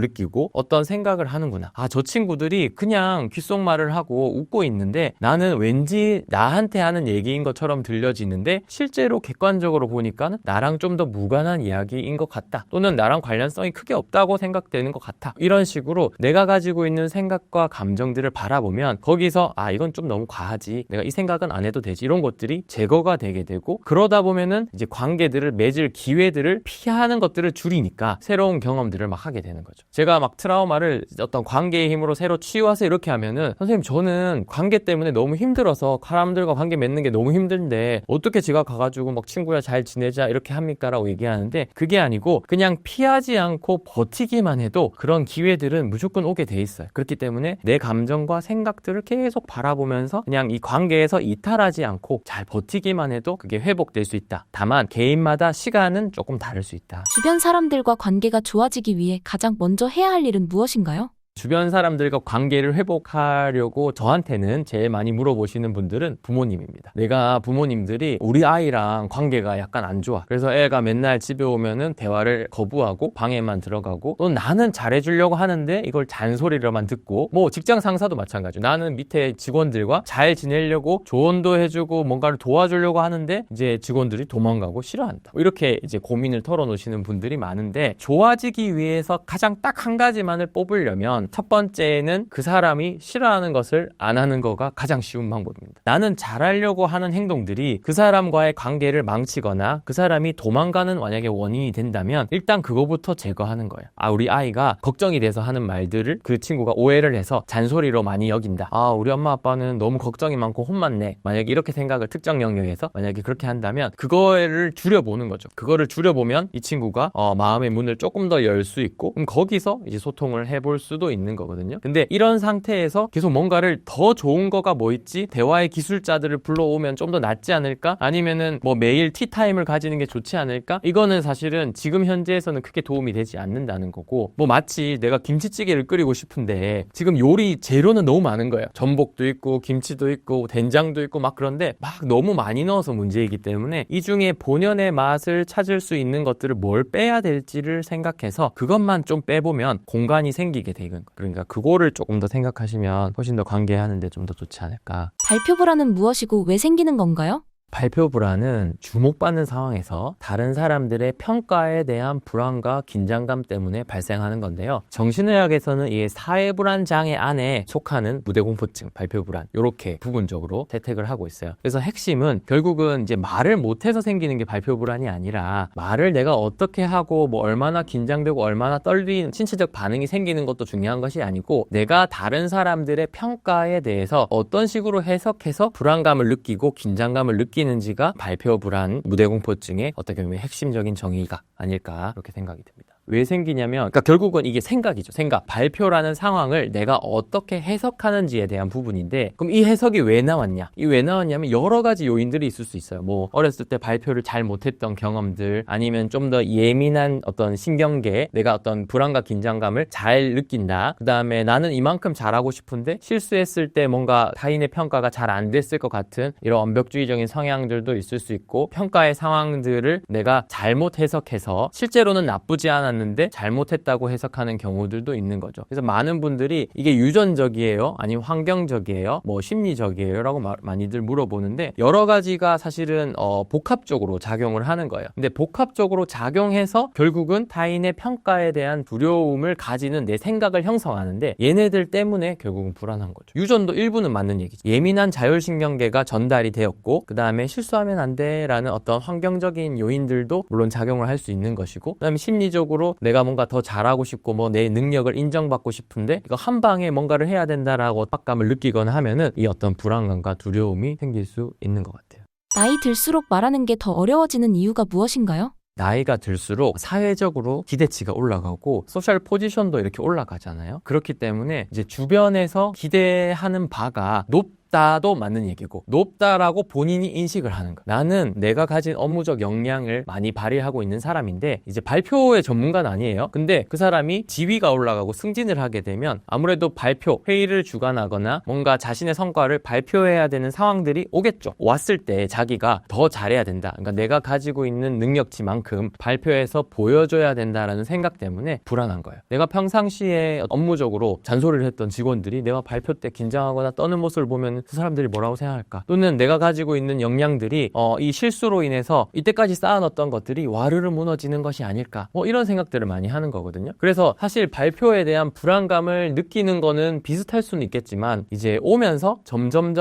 느끼고 어떤 생각을 하는구나. 저 친구들이 그냥 귓속말을 하고 웃고 있는데 나는 왠지 나한테 하는 얘기인 것처럼 들려지는데 실제로 객관적으로 보니까는 나랑 좀 더 무관한 이야기인 것 같다. 또는 나랑 관련성이 크게 없다고 생각되는 것 같아. 이런 식으로 내가 가지고 있는 생각과 감정들을 바라보면 거기서 이건 좀 너무 과하지. 내가 이 생각은 안 해도 되지. 이런 것들이 제거가 되게 되고 그러다 보면은 이제 관계들을 맺을 기회들을 피하는 것들을 줄이니까 새로운 경험들을 막 하게 되는 거죠. 제가 막 트라우마를 어떤 관계의 힘으로 새로 치유해서 이렇게 하면은 선생님 저는 관계 때문에 너무 힘들어서 사람들과 관계 맺는 게 너무 힘든데 어떻게 제가 가가지고 막 친구야 잘 지내자 이렇게 합니까? 라고 얘기하는데 그게 아니고 그냥 피하지 않고 버티기만 해도 그런 기회들은 무조건 오게 돼 있어요. 그렇기 때문에 내 감정과 생각들을 계속 바라보면서 그냥 이 관계에서 이탈하지 않고 잘 버티기만 해도 그게 회복될 수 있다. 다만 개인마다 시간은 조금 다를 수 있다. 주변 사람들과 관계가 좋아지기 위해 가장 먼저 해야 할 일은 무엇인가요? 주변 사람들과 관계를 회복하려고 저한테는 제일 많이 물어보시는 분들은 부모님입니다. 내가 부모님들이 우리 아이랑 관계가 약간 안 좋아. 그래서 애가 맨날 집에 오면은 대화를 거부하고 방에만 들어가고 또 나는 잘해주려고 하는데 이걸 잔소리로만 듣고 뭐 직장 상사도 마찬가지죠. 나는 밑에 직원들과 잘 지내려고 조언도 해주고 뭔가를 도와주려고 하는데 이제 직원들이 도망가고 싫어한다. 이렇게 이제 고민을 털어놓으시는 분들이 많은데 좋아지기 위해서 가장 딱 한 가지만을 뽑으려면 첫 번째는 그 사람이 싫어하는 것을 안 하는 거가 가장 쉬운 방법입니다. 나는 잘하려고 하는 행동들이 그 사람과의 관계를 망치거나 그 사람이 도망가는 만약에 원인이 된다면 일단 그거부터 제거하는 거예요. 우리 아이가 걱정이 돼서 하는 말들을 그 친구가 오해를 해서 잔소리로 많이 여긴다. 우리 엄마 아빠는 너무 걱정이 많고 혼만 내. 만약에 이렇게 생각을 특정 영역에서 만약에 그렇게 한다면 그거를 줄여보는 거죠. 그거를 줄여보면 이 친구가 마음의 문을 조금 더 열 수 있고 그럼 거기서 이제 소통을 해볼 수도 있는 거거든요. 근데 이런 상태에서 계속 뭔가를 더 좋은 거가 뭐 있지? 대화의 기술자들을 불러오면 좀 더 낫지 않을까? 아니면은 뭐 매일 티타임을 가지는 게 좋지 않을까? 이거는 사실은 지금 현재에서는 크게 도움이 되지 않는다는 거고 뭐 마치 내가 김치찌개를 끓이고 싶은데 지금 요리 재료는 너무 많은 거예요. 전복도 있고 김치도 있고 된장도 있고 막 그런데 막 너무 많이 넣어서 문제이기 때문에 이 중에 본연의 맛을 찾을 수 있는 것들을 뭘 빼야 될지를 생각해서 그것만 좀 빼보면 공간이 생기게 되는 거예요. 그러니까 그거를 조금 더 생각하시면 훨씬 더 관계하는데 좀 더 좋지 않을까. 발표 불안은 무엇이고 왜 생기는 건가요? 발표 불안은 주목받는 상황에서 다른 사람들의 평가에 대한 불안과 긴장감 때문에 발생하는 건데요. 정신의학에서는 이 사회불안 장애 안에 속하는 무대공포증, 발표 불안 이렇게 부분적으로 채택을 하고 있어요. 그래서 핵심은 결국은 이제 말을 못해서 생기는 게 발표 불안이 아니라 말을 내가 어떻게 하고 뭐 얼마나 긴장되고 얼마나 떨리는 신체적 반응이 생기는 것도 중요한 것이 아니고 내가 다른 사람들의 평가에 대해서 어떤 식으로 해석해서 불안감을 느끼고 긴장감을 느끼는지가 발표 불안, 무대공포증의 어떻게 보면 핵심적인 정의가 아닐까 그렇게 생각이 듭니다. 왜 생기냐면, 그러니까 결국은 이게 생각이죠. 생각. 발표라는 상황을 내가 어떻게 해석하는지에 대한 부분인데, 그럼 이 해석이 왜 나왔냐? 이 왜 나왔냐면 여러 가지 요인들이 있을 수 있어요. 뭐 어렸을 때 발표를 잘 못했던 경험들, 아니면 좀 더 예민한 어떤 신경계, 내가 어떤 불안과 긴장감을 잘 느낀다. 그 다음에 나는 이만큼 잘하고 싶은데 실수했을 때 뭔가 타인의 평가가 잘 안 됐을 것 같은 이런 완벽주의적인 성향들도 있을 수 있고, 평가의 상황들을 내가 잘못 해석해서 실제로는 나쁘지 않았는데 잘못했다고 해석하는 경우들도 있는 거죠. 그래서 많은 분들이 이게 유전적이에요? 아니면 환경적이에요? 뭐 심리적이에요? 라고 많이들 물어보는데, 여러 가지가 사실은 복합적으로 작용을 하는 거예요. 근데 복합적으로 작용해서 결국은 타인의 평가에 대한 두려움을 가지는 내 생각을 형성하는데, 얘네들 때문에 결국은 불안한 거죠. 유전도 일부는 맞는 얘기죠. 예민한 자율신경계가 전달이 되었고, 그 다음에 실수하면 안 돼 라는 어떤 환경적인 요인들도 물론 작용을 할 수 있는 것이고, 그 다음에 심리적으로 내가 뭔가 더 잘하고 싶고 뭐 내 능력을 인정받고 싶은데 이거 한 방에 뭔가를 해야 된다라고 압박감을 느끼거나 하면은 이 어떤 불안감과 두려움이 생길 수 있는 것 같아요. 나이 들수록 말하는 게 더 어려워지는 이유가 무엇인가요? 나이가 들수록 사회적으로 기대치가 올라가고 소셜 포지션도 이렇게 올라가잖아요. 그렇기 때문에 이제 주변에서 기대하는 바가 높다도 맞는 얘기고, 높다라고 본인이 인식을 하는 거야. 나는 내가 가진 업무적 역량을 많이 발휘하고 있는 사람인데, 이제 발표의 전문가는 아니에요. 근데 그 사람이 지위가 올라가고 승진을 하게 되면 아무래도 발표, 회의를 주관하거나 뭔가 자신의 성과를 발표해야 되는 상황들이 오겠죠. 왔을 때 자기가 더 잘해야 된다. 그러니까 내가 가지고 있는 능력치만큼 발표해서 보여줘야 된다라는 생각 때문에 불안한 거예요. 내가 평상시에 업무적으로 잔소리를 했던 직원들이 내가 발표 때 긴장하거나 떠는 모습을 보면 그 사람들이 뭐라고 생각할까? 또는 내가 가지고 있는 역량들이 이 실수로 인해서 이때까지 쌓아놨던 것들이 와르르 무너지는 것이 아닐까? 뭐 이런 생각들을 많이 하는 거거든요. 그래서 사실 발표에 대한 불안감을 느끼는 거는 비슷할 수는 있겠지만, 이제 오면서 점점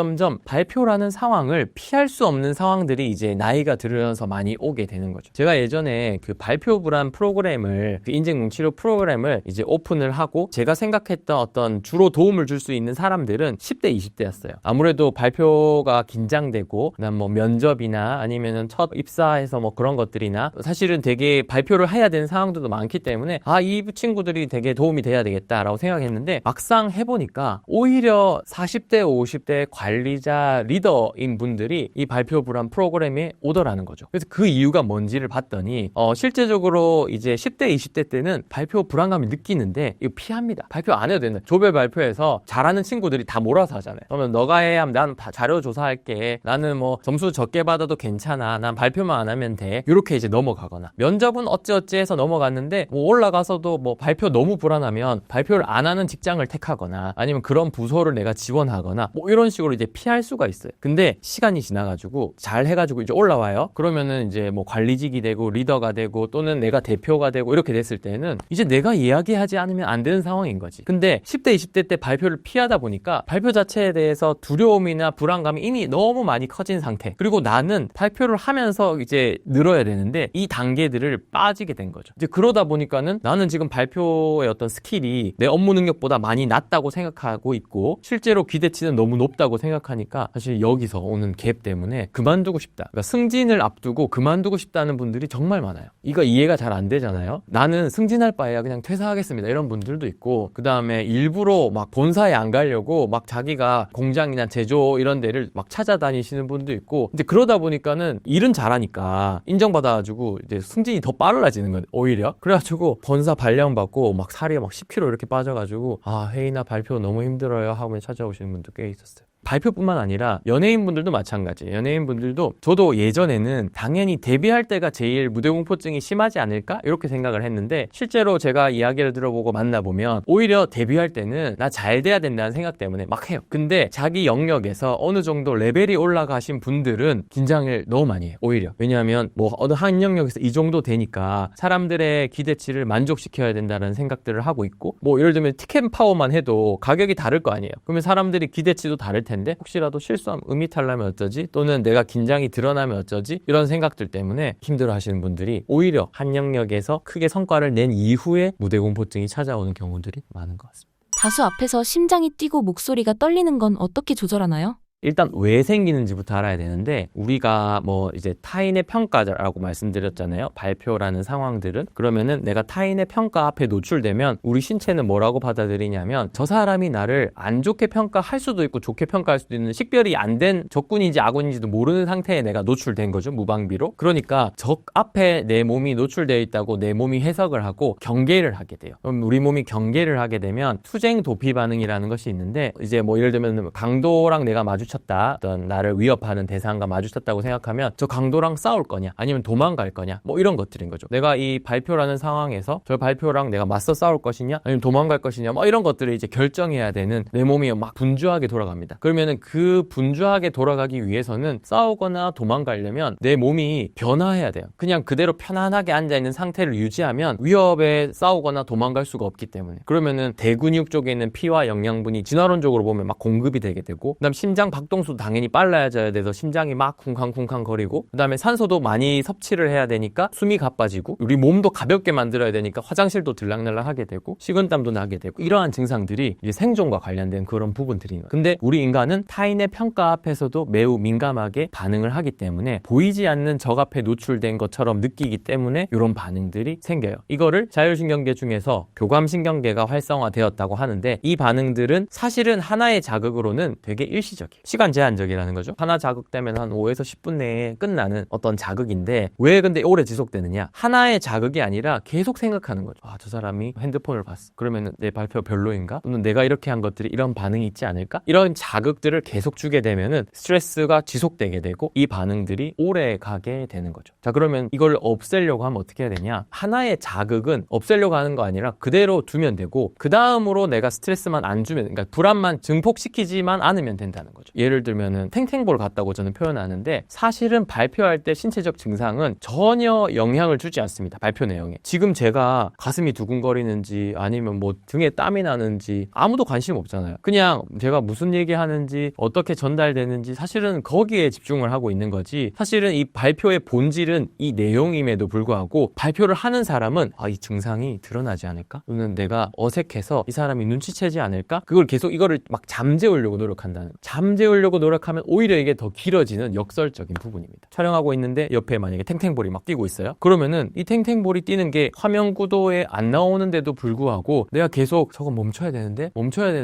발표라는 상황을 피할 수 없는 상황들이 이제 나이가 들으면서 많이 오게 되는 거죠. 제가 예전에 그 발표 불안 프로그램을, 그 인증 치료 프로그램을 이제 오픈을 하고, 제가 생각했던 어떤 주로 도움을 줄 수 있는 사람들은 10대, 20대였어요. 아무래도 발표가 긴장되고, 그다음 뭐 면접이나 아니면은 첫 입사해서 뭐 그런 것들이나 사실은 되게 발표를 해야 되는 상황들도 많기 때문에 이 친구들이 되게 도움이 돼야 되겠다라고 생각했는데, 막상 해보니까 오히려 40대, 50대 관리자, 리더인 분들이 이 발표 불안 프로그램에 오더라는 거죠. 그래서 그 이유가 뭔지를 봤더니 실제적으로 이제 10대, 20대 때는 발표 불안감을 느끼는데 이거 피합니다. 발표 안 해도 된다. 조별 발표에서 잘하는 친구들이 다 몰아서 하잖아요. 그러면 너가 해야 하면 난 자료 조사할게. 나는 뭐 점수 적게 받아도 괜찮아. 난 발표만 안 하면 돼. 이렇게 이제 넘어가거나, 면접은 어찌어찌 해서 넘어갔는데 뭐 올라가서도 뭐 발표 너무 불안하면 발표를 안 하는 직장을 택하거나, 아니면 그런 부서를 내가 지원하거나 뭐 이런 식으로 이제 피할 수가 있어요. 근데 시간이 지나가지고 잘 해가지고 이제 올라와요. 그러면은 이제 뭐 관리직이 되고 리더가 되고 또는 내가 대표가 되고 이렇게 됐을 때는 이제 내가 이야기하지 않으면 안 되는 상황인 거지. 근데 10대, 20대 때 발표를 피하다 보니까 발표 자체에 대해서 두려움이나 불안감이 이미 너무 많이 커진 상태. 그리고 나는 발표를 하면서 이제 늘어야 되는데 이 단계들을 빠지게 된 거죠. 이제 그러다 보니까는 나는 지금 발표의 어떤 스킬이 내 업무 능력보다 많이 낮다고 생각하고 있고, 실제로 기대치는 너무 높다고 생각하니까 사실 여기서 오는 갭 때문에 그만두고 싶다. 그러니까 승진을 앞두고 그만두고 싶다는 분들이 정말 많아요. 이거 이해가 잘 안 되잖아요. 나는 승진할 바에야 그냥 퇴사하겠습니다. 이런 분들도 있고, 그 다음에 일부러 막 본사에 안 가려고 막 자기가 공장이나 제조 이런 데를 막 찾아다니시는 분도 있고, 이제 그러다 보니까는 일은 잘하니까 인정받아가지고 이제 승진이 더 빨라지는 거예요. 오히려 그래가지고 본사 발령받고 막 살이 막 10kg 이렇게 빠져가지고 회의나 발표 너무 힘들어요 하고 찾아오시는 분도 꽤 있었어요. 발표뿐만 아니라 연예인분들도 마찬가지예요. 연예인분들도, 저도 예전에는 당연히 데뷔할 때가 제일 무대 공포증이 심하지 않을까? 이렇게 생각을 했는데, 실제로 제가 이야기를 들어보고 만나보면 오히려 데뷔할 때는 나 잘 돼야 된다는 생각 때문에 막 해요. 근데 자기 영역에서 어느 정도 레벨이 올라가신 분들은 긴장을 너무 많이 해요. 오히려. 왜냐하면 뭐 어느 한 영역에서 이 정도 되니까 사람들의 기대치를 만족시켜야 된다는 생각들을 하고 있고, 뭐 예를 들면 티켓 파워만 해도 가격이 다를 거 아니에요. 그러면 사람들이 기대치도 다를 텐데 혹시라도 실수하면 음이탈나면 어쩌지? 또는 내가 긴장이 드러나면 어쩌지? 이런 생각들 때문에 힘들어 하시는 분들이 오히려 한 영역에서 크게 성과를 낸 이후에 무대 공포증이 찾아오는 경우들이 많은 것 같습니다. 다수 앞에서 심장이 뛰고 목소리가 떨리는 건 어떻게 조절하나요? 일단 왜 생기는지부터 알아야 되는데, 우리가 뭐 이제 타인의 평가라고 말씀드렸잖아요. 발표라는 상황들은. 그러면은 내가 타인의 평가 앞에 노출되면 우리 신체는 뭐라고 받아들이냐면, 저 사람이 나를 안 좋게 평가할 수도 있고 좋게 평가할 수도 있는, 식별이 안 된 적군인지 아군인지도 모르는 상태에 내가 노출된 거죠. 무방비로. 그러니까 적 앞에 내 몸이 노출되어 있다고 내 몸이 해석을 하고 경계를 하게 돼요. 그럼 우리 몸이 경계를 하게 되면 투쟁 도피 반응이라는 것이 있는데, 이제 뭐 예를 들면 강도랑 내가 마주쳤다, 어떤 나를 위협하는 대상과 마주쳤다고 생각하면 저 강도랑 싸울 거냐 아니면 도망갈 거냐, 뭐 이런 것들인 거죠. 내가 이 발표라는 상황에서 저 발표랑 내가 맞서 싸울 것이냐 아니면 도망갈 것이냐, 뭐 이런 것들을 이제 결정해야 되는, 내 몸이 막 분주하게 돌아갑니다. 그러면은 그 분주하게 돌아가기 위해서는 싸우거나 도망가려면 내 몸이 변화해야 돼요. 그냥 그대로 편안하게 앉아있는 상태를 유지하면 위협에 싸우거나 도망갈 수가 없기 때문에. 그러면은 대근육 쪽에 있는 피와 영양분이 진화론적으로 보면 막 공급이 되게 되고, 그다음 심장 박동수도 당연히 빨라져야 돼서 심장이 막 쿵쾅쿵쾅 거리고, 그다음에 산소도 많이 섭취를 해야 되니까 숨이 가빠지고, 우리 몸도 가볍게 만들어야 되니까 화장실도 들락날락 하게 되고 식은땀도 나게 되고, 이러한 증상들이 이제 생존과 관련된 그런 부분들이 있는 거예요. 근데 우리 인간은 타인의 평가 앞에서도 매우 민감하게 반응을 하기 때문에 보이지 않는 적 앞에 노출된 것처럼 느끼기 때문에 이런 반응들이 생겨요. 이거를 자율신경계 중에서 교감신경계가 활성화되었다고 하는데, 이 반응들은 사실은 하나의 자극으로는 되게 일시적이에요. 시간 제한적이라는 거죠. 하나 자극되면 한 5에서 10분 내에 끝나는 어떤 자극인데, 왜 근데 오래 지속되느냐? 하나의 자극이 아니라 계속 생각하는 거죠. 아, 저 사람이 핸드폰을 봤어. 그러면 내 발표 별로인가? 또는 내가 이렇게 한 것들이 이런 반응이 있지 않을까? 이런 자극들을 계속 주게 되면은 스트레스가 지속되게 되고 이 반응들이 오래 가게 되는 거죠. 자, 그러면 이걸 없애려고 하면 어떻게 해야 되냐? 하나의 자극은 없애려고 하는 거 아니라 그대로 두면 되고, 그 다음으로 내가 스트레스만 안 주면, 그러니까 불안만 증폭시키지만 않으면 된다는 거죠. 예를 들면은 탱탱볼 같다고 저는 표현하는데, 사실은 발표할 때 신체적 증상은 전혀 영향을 주지 않습니다. 발표 내용에. 지금 제가 가슴이 두근거리는지 아니면 뭐 등에 땀이 나는지 아무도 관심 없잖아요. 그냥 제가 무슨 얘기하는지 어떻게 전달되는지 사실은 거기에 집중을 하고 있는 거지, 사실은 이 발표의 본질은 이 내용임에도 불구하고 발표를 하는 사람은 이 증상이 드러나지 않을까? 또는 내가 어색해서 이 사람이 눈치채지 않을까? 그걸 계속 이거를 막 잠재우려고 노력한다는, 잠재우려고 노력하면 오히려 이게 더 길어지는 역설적인 부분입니다. 촬영하고 있는데 옆에 만약에 탱탱볼이 막 뛰고 있어요. 그러면은 이 탱탱볼이 뛰는 게 화면 구도에 안 나오는데도 불구하고 내가 계속 저거 멈춰야 되는데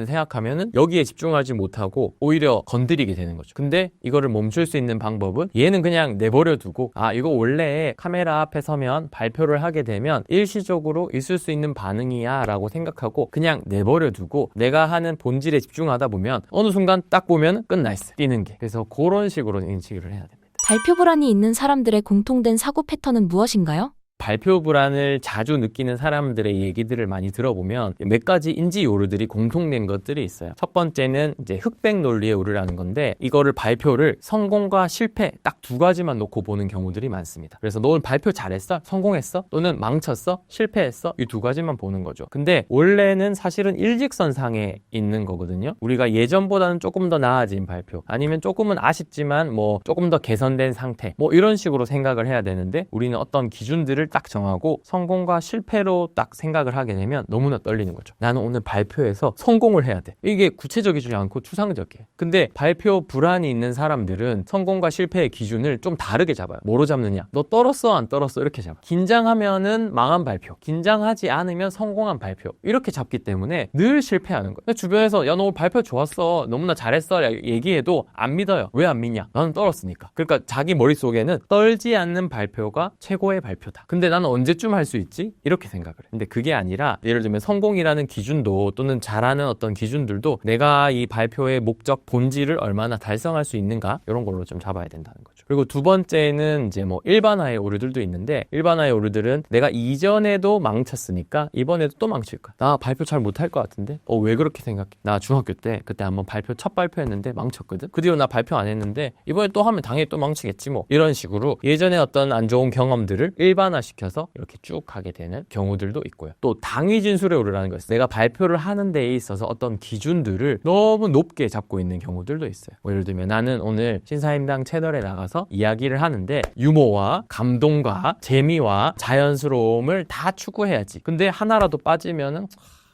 생각하면은 여기에 집중하지 못하고 오히려 건드리게 되는 거죠. 근데 이거를 멈출 수 있는 방법은, 얘는 그냥 내버려 두고, 이거 원래 카메라 앞에 서면 발표를 하게 되면 일시적으로 있을 수 있는 반응이야 라고 생각하고 그냥 내버려 두고 내가 하는 본질에 집중하다 보면 어느 순간 딱 보면 끝나 있어요. 뛰는 게. 그래서 그런 식으로 인식을 해야 됩니다. 발표 불안이 있는 사람들의 공통된 사고 패턴은 무엇인가요? 발표 불안을 자주 느끼는 사람들의 얘기들을 많이 들어보면 몇 가지 인지 요르들이 공통된 것들이 있어요. 첫 번째는 이제 흑백 논리의 오류라는 건데, 이거를 발표를 성공과 실패 딱 두 가지만 놓고 보는 경우들이 많습니다. 그래서 너 오늘 발표 잘했어? 성공했어? 또는 망쳤어? 실패했어? 이 두 가지만 보는 거죠. 근데 원래는 사실은 일직선상에 있는 거거든요. 우리가 예전보다는 조금 더 나아진 발표, 아니면 조금은 아쉽지만 뭐 조금 더 개선된 상태, 뭐 이런 식으로 생각을 해야 되는데, 우리는 어떤 기준들을 딱 정하고 성공과 실패로 딱 생각을 하게 되면 너무나 떨리는 거죠. 나는 오늘 발표에서 성공을 해야 돼. 이게 구체적이지 않고 추상적이에요. 근데 발표 불안이 있는 사람들은 성공과 실패의 기준을 좀 다르게 잡아요. 뭐로 잡느냐? 너 떨었어? 안 떨었어? 이렇게 잡아. 긴장하면은 망한 발표, 긴장하지 않으면 성공한 발표, 이렇게 잡기 때문에 늘 실패하는 거예요. 주변에서 야, 너 오늘 발표 좋았어, 너무나 잘했어 얘기해도 안 믿어요. 왜 안 믿냐? 나는 떨었으니까. 그러니까 자기 머릿속에는 떨지 않는 발표가 최고의 발표다. 근데 나는 언제쯤 할 수 있지? 이렇게 생각을 해. 근데 그게 아니라, 예를 들면 성공이라는 기준도, 또는 잘하는 어떤 기준들도 내가 이 발표의 목적, 본질을 얼마나 달성할 수 있는가, 이런 걸로 좀 잡아야 된다는 거죠. 그리고 두 번째는 이제 뭐 일반화의 오류들도 있는데, 일반화의 오류들은 내가 이전에도 망쳤으니까 이번에도 또 망칠 거야. 나 발표 잘 못할 것 같은데? 왜 그렇게 생각해? 나 중학교 때 그때 한번 첫 발표했는데 망쳤거든? 그 뒤로 나 발표 안 했는데 이번에 또 하면 당연히 또 망치겠지 뭐. 이런 식으로 예전에 어떤 안 좋은 경험들을 일반화시켜서 이렇게 쭉 가게 되는 경우들도 있고요. 또 당위 진술의 오류라는 거 있어요. 내가 발표를 하는 데에 있어서 어떤 기준들을 너무 높게 잡고 있는 경우들도 있어요. 뭐 예를 들면 나는 오늘 신사임당 채널에 나가서 이야기를 하는데 유머와 감동과 재미와 자연스러움을 다 추구해야지. 근데 하나라도 빠지면은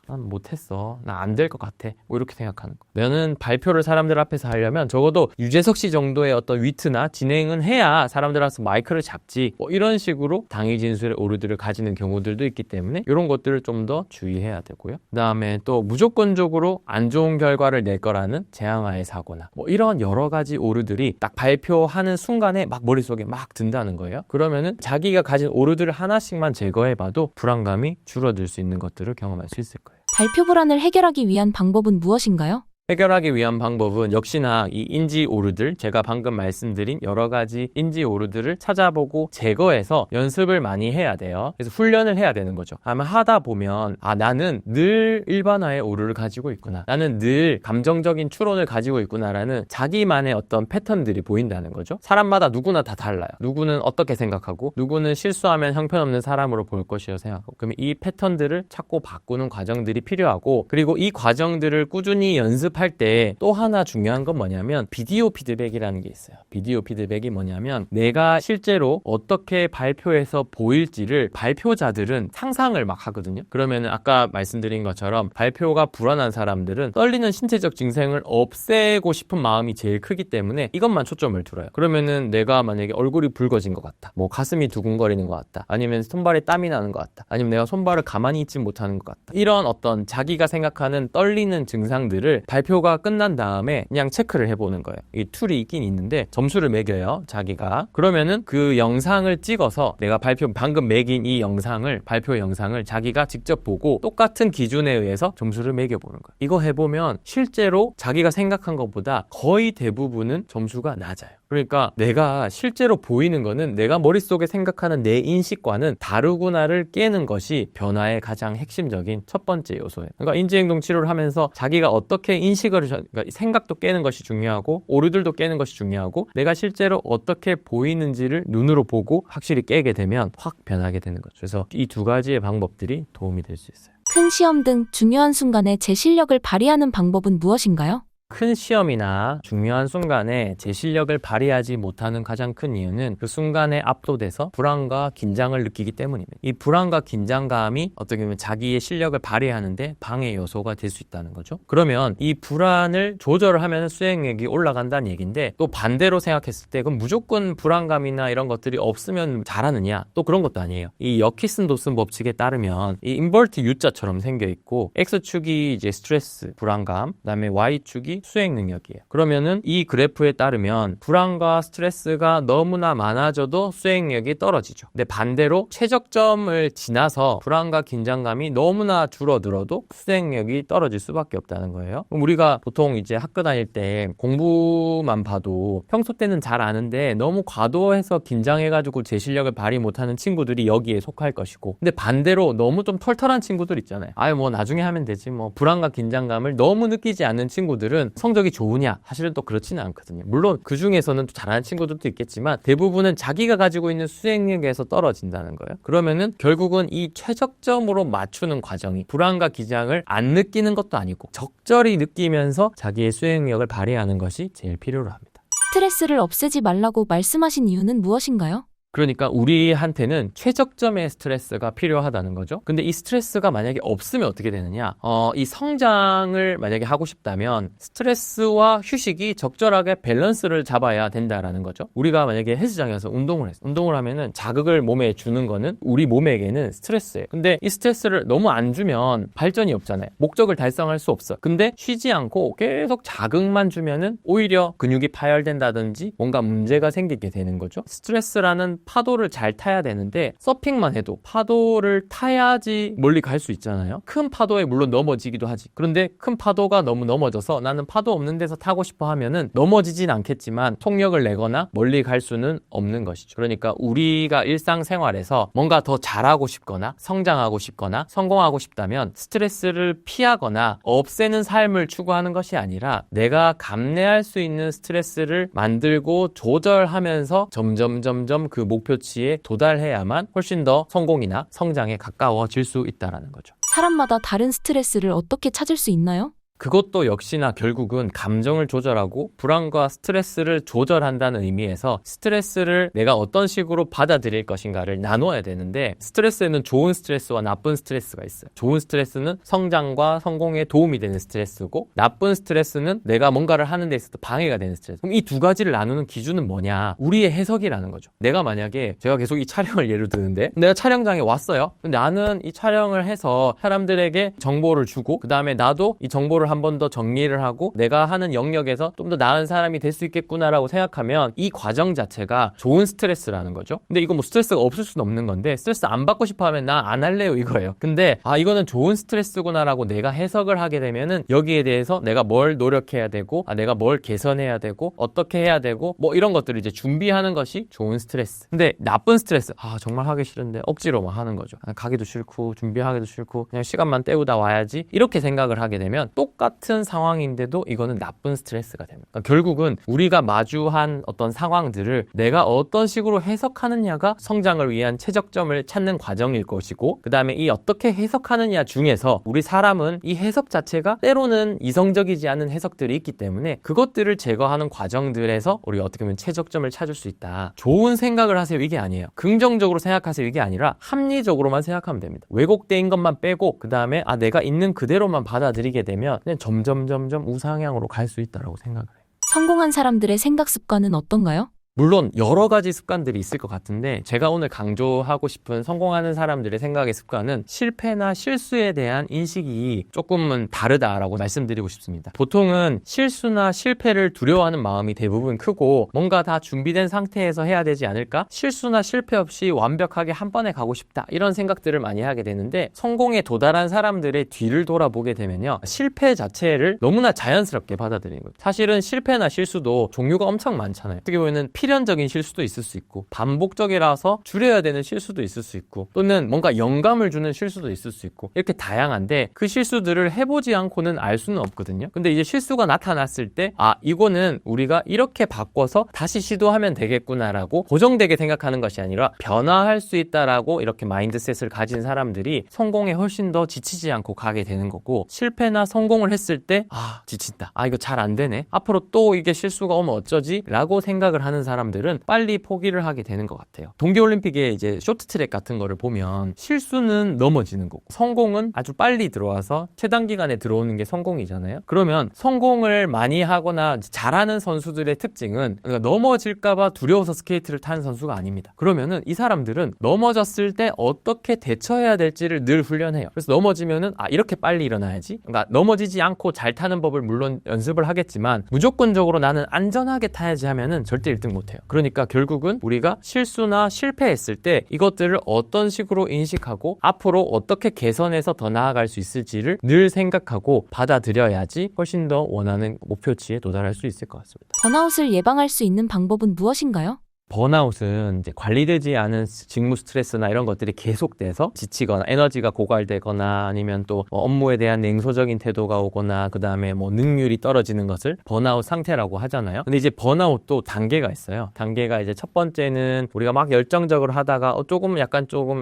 난 못했어. 나 안 될 것 같아. 뭐 이렇게 생각하는 거. 나는 발표를 사람들 앞에서 하려면 적어도 유재석 씨 정도의 어떤 위트나 진행은 해야 사람들 앞에서 마이크를 잡지. 뭐 이런 식으로 당위 진술의 오류들을 가지는 경우들도 있기 때문에 이런 것들을 좀 더 주의해야 되고요. 그다음에 또 무조건적으로 안 좋은 결과를 낼 거라는 재앙아의 사고나 뭐 이런 여러 가지 오류들이 딱 발표하는 순간에 막 머릿속에 막 든다는 거예요. 그러면은 자기가 가진 오류들을 하나씩만 제거해봐도 불안감이 줄어들 수 있는 것들을 경험할 수 있을 거예요. 발표 불안을 해결하기 위한 방법은 무엇인가요? 해결하기 위한 방법은 역시나 이 인지 오류들, 제가 방금 말씀드린 여러 가지 인지 오류들을 찾아보고 제거해서 연습을 많이 해야 돼요. 그래서 훈련을 해야 되는 거죠. 아마 하다 보면 나는 늘 일반화의 오류를 가지고 있구나. 나는 늘 감정적인 추론을 가지고 있구나라는 자기만의 어떤 패턴들이 보인다는 거죠. 사람마다 누구나 다 달라요. 누구는 어떻게 생각하고 누구는 실수하면 형편없는 사람으로 볼 것이라고 생각하고 그러면 이 패턴들을 찾고 바꾸는 과정들이 필요하고 그리고 이 과정들을 꾸준히 연습할 때 또 하나 중요한 건 뭐냐면 비디오 피드백이라는 게 있어요. 비디오 피드백이 뭐냐면 내가 실제로 어떻게 발표해서 보일지를 발표자들은 상상을 막 하거든요. 그러면 아까 말씀드린 것처럼 발표가 불안한 사람들은 떨리는 신체적 증상을 없애고 싶은 마음이 제일 크기 때문에 이것만 초점을 둘어요. 그러면은 내가 만약에 얼굴이 붉어진 것 같다. 뭐 가슴이 두근거리는 것 같다. 아니면 손발에 땀이 나는 것 같다. 아니면 내가 손발을 가만히 있지 못하는 것 같다. 이런 어떤 자기가 생각하는 떨리는 증상들을 발표가 끝난 다음에 그냥 체크를 해보는 거예요. 이 툴이 있긴 있는데 점수를 매겨요. 자기가. 그러면은 그 영상을 찍어서 내가 방금 매긴 이 영상을 발표 영상을 자기가 직접 보고 똑같은 기준에 의해서 점수를 매겨보는 거예요. 이거 해보면 실제로 자기가 생각한 것보다 거의 대부분은 점수가 낮아요. 그러니까 내가 실제로 보이는 거는 내가 머릿속에 생각하는 내 인식과는 다르구나를 깨는 것이 변화의 가장 핵심적인 첫 번째 요소예요. 그러니까 인지행동 치료를 하면서 자기가 어떻게 그러니까 생각도 깨는 것이 중요하고 오류들도 깨는 것이 중요하고 내가 실제로 어떻게 보이는지를 눈으로 보고 확실히 깨게 되면 확 변하게 되는 거죠. 그래서 이 두 가지의 방법들이 도움이 될 수 있어요. 큰 시험 등 중요한 순간에 제 실력을 발휘하는 방법은 무엇인가요? 큰 시험이나 중요한 순간에 제 실력을 발휘하지 못하는 가장 큰 이유는 그 순간에 압도돼서 불안과 긴장을 느끼기 때문입니다. 이 불안과 긴장감이 어떻게 보면 자기의 실력을 발휘하는데 방해 요소가 될 수 있다는 거죠. 그러면 이 불안을 조절을 하면 수행력이 올라간다는 얘기인데 또 반대로 생각했을 때 그럼 무조건 불안감이나 이런 것들이 없으면 잘하느냐? 또 그런 것도 아니에요. 이 여키슨 도슨 법칙에 따르면 이 인버트 U자처럼 생겨 있고 X축이 이제 스트레스, 불안감, 그다음에 Y축이 수행 능력이에요. 그러면은 이 그래프에 따르면 불안과 스트레스가 너무나 많아져도 수행력이 떨어지죠. 근데 반대로 최적점을 지나서 불안과 긴장감이 너무나 줄어들어도 수행력이 떨어질 수밖에 없다는 거예요. 그럼 우리가 보통 이제 학교 다닐 때 공부만 봐도 평소 때는 잘 아는데 너무 과도해서 긴장해가지고 제 실력을 발휘 못하는 친구들이 여기에 속할 것이고 근데 반대로 너무 좀 털털한 친구들 있잖아요. 뭐 나중에 하면 되지 뭐 불안과 긴장감을 너무 느끼지 않는 친구들은 성적이 좋으냐? 사실은 또 그렇지는 않거든요. 물론 그 중에서는 또 잘하는 친구들도 있겠지만 대부분은 자기가 가지고 있는 수행력에서 떨어진다는 거예요. 그러면은 결국은 이 최적점으로 맞추는 과정이 불안과 긴장을 안 느끼는 것도 아니고 적절히 느끼면서 자기의 수행력을 발휘하는 것이 제일 필요로 합니다. 스트레스를 없애지 말라고 말씀하신 이유는 무엇인가요? 그러니까 우리한테는 최적점의 스트레스가 필요하다는 거죠. 근데 이 스트레스가 만약에 없으면 어떻게 되느냐? 이 성장을 만약에 하고 싶다면 스트레스와 휴식이 적절하게 밸런스를 잡아야 된다라는 거죠. 우리가 만약에 헬스장에 가서 운동을 했어. 운동을 하면은 자극을 몸에 주는 거는 우리 몸에게는 스트레스예요. 근데 이 스트레스를 너무 안 주면 발전이 없잖아요. 목적을 달성할 수 없어. 근데 쉬지 않고 계속 자극만 주면은 오히려 근육이 파열된다든지 뭔가 문제가 생기게 되는 거죠. 스트레스라는 파도를 잘 타야 되는데 서핑만 해도 파도를 타야지 멀리 갈 수 있잖아요. 큰 파도에 물론 넘어지기도 하지. 그런데 큰 파도가 너무 넘어져서 나는 파도 없는 데서 타고 싶어 하면은 넘어지진 않겠지만 속력을 내거나 멀리 갈 수는 없는 것이죠. 그러니까 우리가 일상생활에서 뭔가 더 잘하고 싶거나 성장하고 싶거나 성공하고 싶다면 스트레스를 피하거나 없애는 삶을 추구하는 것이 아니라 내가 감내할 수 있는 스트레스를 만들고 조절하면서 점점 그 목표치에 도달해야만 훨씬 더 성공이나 성장에 가까워질 수 있다는 거죠. 사람마다 다른 스트레스를 어떻게 찾을 수 있나요? 그것도 역시나 결국은 감정을 조절하고 불안과 스트레스를 조절한다는 의미에서 스트레스를 내가 어떤 식으로 받아들일 것인가를 나눠야 되는데, 스트레스에는 좋은 스트레스와 나쁜 스트레스가 있어요. 좋은 스트레스는 성장과 성공에 도움이 되는 스트레스고, 나쁜 스트레스는 내가 뭔가를 하는 데 있어서 방해가 되는 스트레스. 그럼 이 두 가지를 나누는 기준은 뭐냐? 우리의 해석이라는 거죠. 내가 만약에, 제가 계속 이 촬영을 예로 드는데, 내가 촬영장에 왔어요. 근데 나는 이 촬영을 해서 사람들에게 정보를 주고, 그 다음에 나도 이 정보를 한 번 더 정리를 하고 내가 하는 영역에서 좀 더 나은 사람이 될 수 있겠구나라고 생각하면 이 과정 자체가 좋은 스트레스라는 거죠. 근데 이거 뭐 스트레스가 없을 수는 없는 건데, 스트레스 안 받고 싶어 하면 나 안 할래요 이거예요. 근데 이거는 좋은 스트레스구나라고 내가 해석을 하게 되면은 여기에 대해서 내가 뭘 노력해야 되고, 내가 뭘 개선해야 되고, 어떻게 해야 되고, 뭐 이런 것들을 이제 준비하는 것이 좋은 스트레스. 근데 나쁜 스트레스, 정말 하기 싫은데 억지로 막 하는 거죠. 가기도 싫고 준비하기도 싫고 그냥 시간만 때우다 와야지, 이렇게 생각을 하게 되면 똑같은 상황인데도 이거는 나쁜 스트레스가 됩니다. 그러니까 결국은 우리가 마주한 어떤 상황들을 내가 어떤 식으로 해석하느냐가 성장을 위한 최적점을 찾는 과정일 것이고, 그 다음에 이 어떻게 해석하느냐 중에서 우리 사람은 이 해석 자체가 때로는 이성적이지 않은 해석들이 있기 때문에 그것들을 제거하는 과정들에서 우리가 어떻게 보면 최적점을 찾을 수 있다. 좋은 생각을 하세요 이게 아니에요. 긍정적으로 생각하세요 이게 아니라 합리적으로만 생각하면 됩니다. 왜곡된 것만 빼고 그 다음에 내가 있는 그대로만 받아들이게 되면 그냥 점점 우상향으로 갈 수 있다고 생각을 해요. 성공한 사람들의 생각 습관은 어떤가요? 물론 여러 가지 습관들이 있을 것 같은데, 제가 오늘 강조하고 싶은 성공하는 사람들의 생각의 습관은 실패나 실수에 대한 인식이 조금은 다르다라고 말씀드리고 싶습니다. 보통은 실수나 실패를 두려워하는 마음이 대부분 크고, 뭔가 다 준비된 상태에서 해야 되지 않을까? 실수나 실패 없이 완벽하게 한 번에 가고 싶다, 이런 생각들을 많이 하게 되는데, 성공에 도달한 사람들의 뒤를 돌아보게 되면요, 실패 자체를 너무나 자연스럽게 받아들이는 거예요. 사실은 실패나 실수도 종류가 엄청 많잖아요. 어떻게 보면 필연적인 실수도 있을 수 있고, 반복적이라서 줄여야 되는 실수도 있을 수 있고, 또는 뭔가 영감을 주는 실수도 있을 수 있고, 이렇게 다양한데 그 실수들을 해보지 않고는 알 수는 없거든요. 근데 이제 실수가 나타났을 때 이거는 우리가 이렇게 바꿔서 다시 시도하면 되겠구나라고 고정되게 생각하는 것이 아니라 변화할 수 있다라고 이렇게 마인드셋을 가진 사람들이 성공에 훨씬 더 지치지 않고 가게 되는 거고, 실패나 성공을 했을 때 지친다, 이거 잘 안 되네, 앞으로 또 이게 실수가 오면 어쩌지? 라고 생각을 하는 사람들은 빨리 포기를 하게 되는 것 같아요. 동계올림픽에 이제 쇼트트랙 같은 거를 보면 실수는 넘어지는 거고, 성공은 아주 빨리 들어와서 최단 기간에 들어오는 게 성공이잖아요. 그러면 성공을 많이 하거나 잘하는 선수들의 특징은, 그러니까 넘어질까봐 두려워서 스케이트를 타는 선수가 아닙니다. 그러면은 이 사람들은 넘어졌을 때 어떻게 대처해야 될지를 늘 훈련해요. 그래서 넘어지면은 이렇게 빨리 일어나야지, 그러니까 넘어지지 않고 잘 타는 법을 물론 연습을 하겠지만 무조건적으로 나는 안전하게 타야지 하면은 절대 1등 못해요. 그러니까 결국은 우리가 실수나 실패했을 때 이것들을 어떤 식으로 인식하고 앞으로 어떻게 개선해서 더 나아갈 수 있을지를 늘 생각하고 받아들여야지 훨씬 더 원하는 목표치에 도달할 수 있을 것 같습니다. 번아웃을 예방할 수 있는 방법은 무엇인가요? 번아웃은 이제 관리되지 않은 직무 스트레스나 이런 것들이 계속돼서 지치거나 에너지가 고갈되거나, 아니면 또 업무에 대한 냉소적인 태도가 오거나, 그 다음에 능률이 떨어지는 것을 번아웃 상태라고 하잖아요. 근데 이제 번아웃도 단계가 있어요. 단계가 이제 첫 번째는 우리가 막 열정적으로 하다가 조금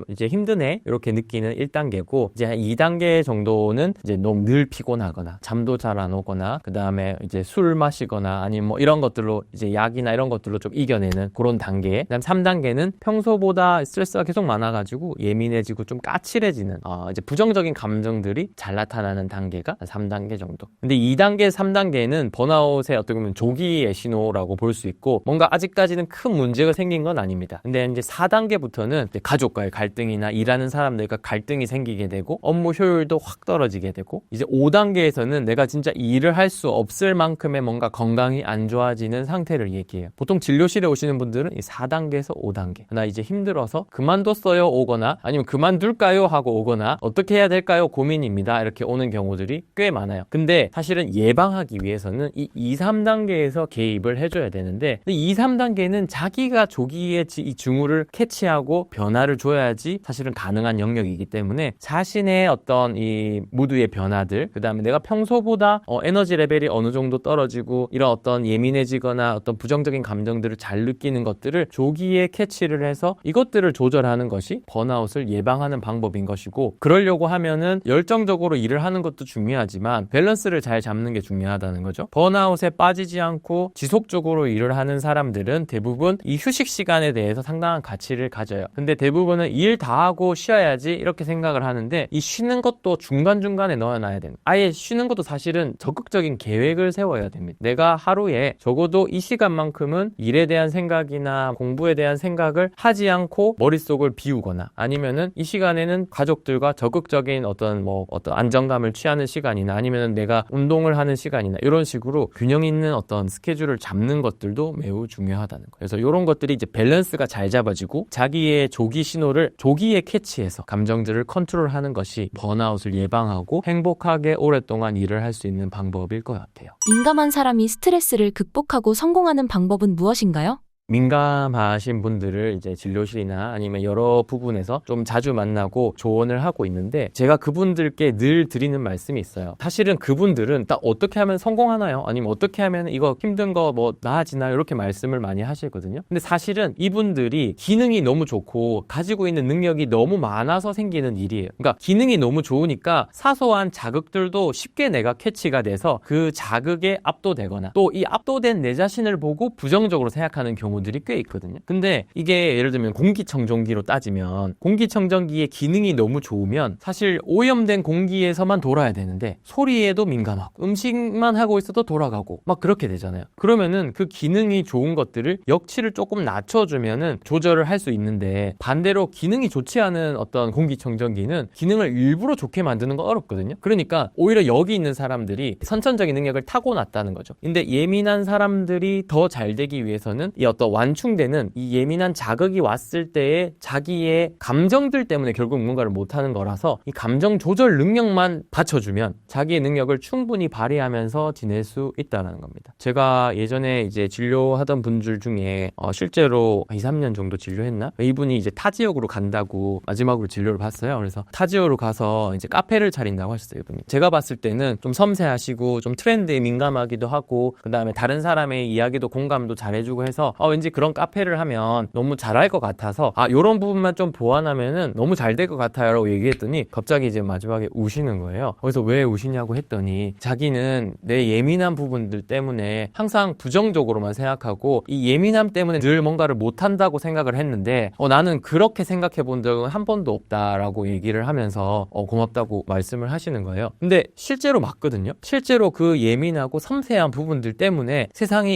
이제 힘드네 이렇게 느끼는 1단계고, 이제 한 2단계 정도는 이제 너무 늘 피곤하거나 잠도 잘 안 오거나, 그 다음에 이제 술 마시거나 아니면 이런 것들로 이제 약이나 이런 것들로 좀 이겨내는 그런 단계. 그다음 3단계는 평소보다 스트레스가 계속 많아가지고 예민해지고 좀 까칠해지는 이제 부정적인 감정들이 잘 나타나는 단계가 3단계 정도. 근데 2단계, 3단계는 번아웃의 어떻게 보면 조기의 신호라고 볼 수 있고, 뭔가 아직까지는 큰 문제가 생긴 건 아닙니다. 근데 이제 4단계부터는 이제 가족과의 갈등이나 일하는 사람들과 갈등이 생기게 되고, 업무 효율도 확 떨어지게 되고, 이제 5단계에서는 내가 진짜 일을 할 수 없을 만큼의 뭔가 건강이 안 좋아지는 상태를 얘기해요. 보통 진료실에 오시는 분들은 이 4단계에서 5단계, 나 이제 힘들어서 그만뒀어요 오거나, 아니면 그만둘까요 하고 오거나, 어떻게 해야 될까요 고민입니다 이렇게 오는 경우들이 꽤 많아요. 근데 사실은 예방하기 위해서는 이 2, 3단계에서 개입을 해줘야 되는데, 2, 3단계는 자기가 조기에 이 징후를 캐치하고 변화를 줘야지 사실은 가능한 영역이기 때문에, 자신의 어떤 이 무드의 변화들, 그 다음에 내가 평소보다 에너지 레벨이 어느 정도 떨어지고 이런 어떤 예민해지거나 어떤 부정적인 감정들을 잘 느끼는 것 것들을 조기에 캐치를 해서 이것들을 조절하는 것이 번아웃을 예방하는 방법인 것이고, 그러려고 하면은 열정적으로 일을 하는 것도 중요하지만 밸런스를 잘 잡는 게 중요하다는 거죠. 번아웃에 빠지지 않고 지속적으로 일을 하는 사람들은 대부분 이 휴식 시간에 대해서 상당한 가치를 가져요. 근데 대부분은 일 다 하고 쉬어야지 이렇게 생각을 하는데, 이 쉬는 것도 중간중간에 넣어놔야 됩니다. 아예 쉬는 것도 사실은 적극적인 계획을 세워야 됩니다. 내가 하루에 적어도 이 시간만큼은 일에 대한 생각이나 공부에 대한 생각을 하지 않고 머릿속을 비우거나, 아니면은 이 시간에는 가족들과 적극적인 어떤 안정감을 취하는 시간이나, 아니면은 내가 운동을 하는 시간이나, 이런 식으로 균형 있는 어떤 스케줄을 잡는 것들도 매우 중요하다는 거예요. 그래서 이런 것들이 이제 밸런스가 잘 잡아지고 자기의 조기 신호를 조기에 캐치해서 감정들을 컨트롤하는 것이 번아웃을 예방하고 행복하게 오랫동안 일을 할 수 있는 방법일 것 같아요. 민감한 사람이 스트레스를 극복하고 성공하는 방법은 무엇인가요? 민감하신 분들을 이제 진료실이나 아니면 여러 부분에서 좀 자주 만나고 조언을 하고 있는데, 제가 그분들께 늘 드리는 말씀이 있어요. 사실은 그분들은 딱 어떻게 하면 성공하나요? 아니면 어떻게 하면 이거 힘든 거 나아지나요? 이렇게 말씀을 많이 하시거든요. 근데 사실은 이분들이 기능이 너무 좋고 가지고 있는 능력이 너무 많아서 생기는 일이에요. 그러니까 기능이 너무 좋으니까 사소한 자극들도 쉽게 내가 캐치가 돼서 그 자극에 압도되거나, 또 이 압도된 내 자신을 보고 부정적으로 생각하는 경우들이 꽤 있거든요. 근데 이게 예를 들면 공기청정기로 따지면, 공기청정기의 기능이 너무 좋으면 사실 오염된 공기에서만 돌아야 되는데 소리에도 민감하고 음식만 하고 있어도 돌아가고 막 그렇게 되잖아요. 그러면은 그 기능이 좋은 것들을 역치를 조금 낮춰주면은 조절을 할 수 있는데, 반대로 기능이 좋지 않은 어떤 공기청정기는 기능을 일부러 좋게 만드는 건 어렵거든요. 그러니까 오히려 여기 있는 사람들이 선천적인 능력을 타고났다는 거죠. 근데 예민한 사람들이 더 잘 되기 위해서는 이 어떤 완충되는 이 예민한 자극이 왔을 때의 자기의 감정들 때문에 결국 뭔가를 못하는 거라서, 이 감정 조절 능력만 받쳐주면 자기의 능력을 충분히 발휘하면서 지낼 수 있다는 겁니다. 제가 예전에 이제 진료하던 분들 중에 실제로 2, 3년 정도 진료했나? 이분이 이제 타 지역으로 간다고 마지막으로 진료를 봤어요. 그래서 타 지역으로 가서 이제 카페를 차린다고 하셨어요, 이분이. 제가 봤을 때는 좀 섬세하시고 좀 트렌드에 민감하기도 하고, 그 다음에 다른 사람의 이야기도 공감도 잘해주고 해서 왠지 그런 카페를 하면 너무 잘할 것 같아서 요런 부분만 좀 보완하면은 너무 잘 될 것 같아요 라고 얘기했더니, 갑자기 이제 마지막에 우시는 거예요. 그래서 왜 우시냐고 했더니, 자기는 내 예민한 부분들 때문에 항상 부정적으로만 생각하고 이 예민함 때문에 늘 뭔가를 못한다고 생각을 했는데 나는 그렇게 생각해 본 적은 한 번도 없다라고 얘기를 하면서 고맙다고 말씀을 하시는 거예요. 근데 실제로 맞거든요. 실제로 그 예민하고 섬세한 부분들 때문에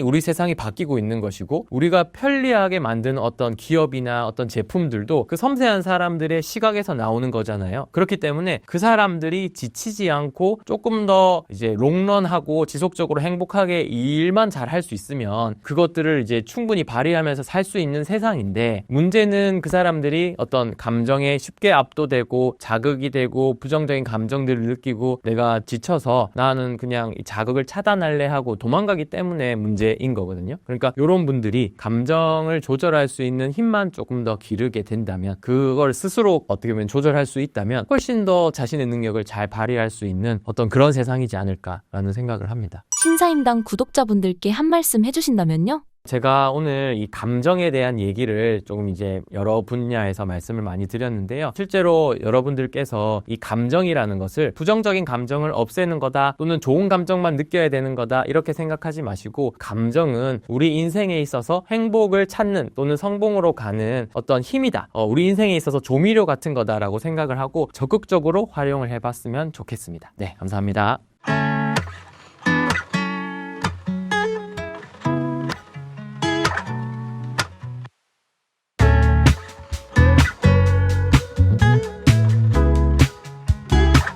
우리 세상이 바뀌고 있는 것이고, 우리가 편리하게 만든 어떤 기업이나 어떤 제품들도 그 섬세한 사람들의 시각에서 나오는 거잖아요. 그렇기 때문에 그 사람들이 지치지 않고 조금 더 이제 롱런하고 지속적으로 행복하게 일만 잘 할 수 있으면 그것들을 이제 충분히 발휘하면서 살 수 있는 세상인데, 문제는 그 사람들이 어떤 감정에 쉽게 압도되고 자극이 되고 부정적인 감정들을 느끼고 내가 지쳐서 나는 그냥 이 자극을 차단할래 하고 도망가기 때문에 문제인 거거든요. 그러니까 이런 분들이 감정을 조절할 수 있는 힘만 조금 더 기르게 된다면, 그걸 스스로 어떻게 보면 조절할 수 있다면 훨씬 더 자신의 능력을 잘 발휘할 수 있는 어떤 그런 세상이지 않을까라는 생각을 합니다. 신사임당 구독자분들께 한 말씀 해주신다면요? 제가 오늘 이 감정에 대한 얘기를 조금 이제 여러 분야에서 말씀을 많이 드렸는데요. 실제로 여러분들께서 이 감정이라는 것을 부정적인 감정을 없애는 거다, 또는 좋은 감정만 느껴야 되는 거다, 이렇게 생각하지 마시고, 감정은 우리 인생에 있어서 행복을 찾는 또는 성공으로 가는 어떤 힘이다, 우리 인생에 있어서 조미료 같은 거다라고 생각을 하고 적극적으로 활용을 해봤으면 좋겠습니다. 네, 감사합니다.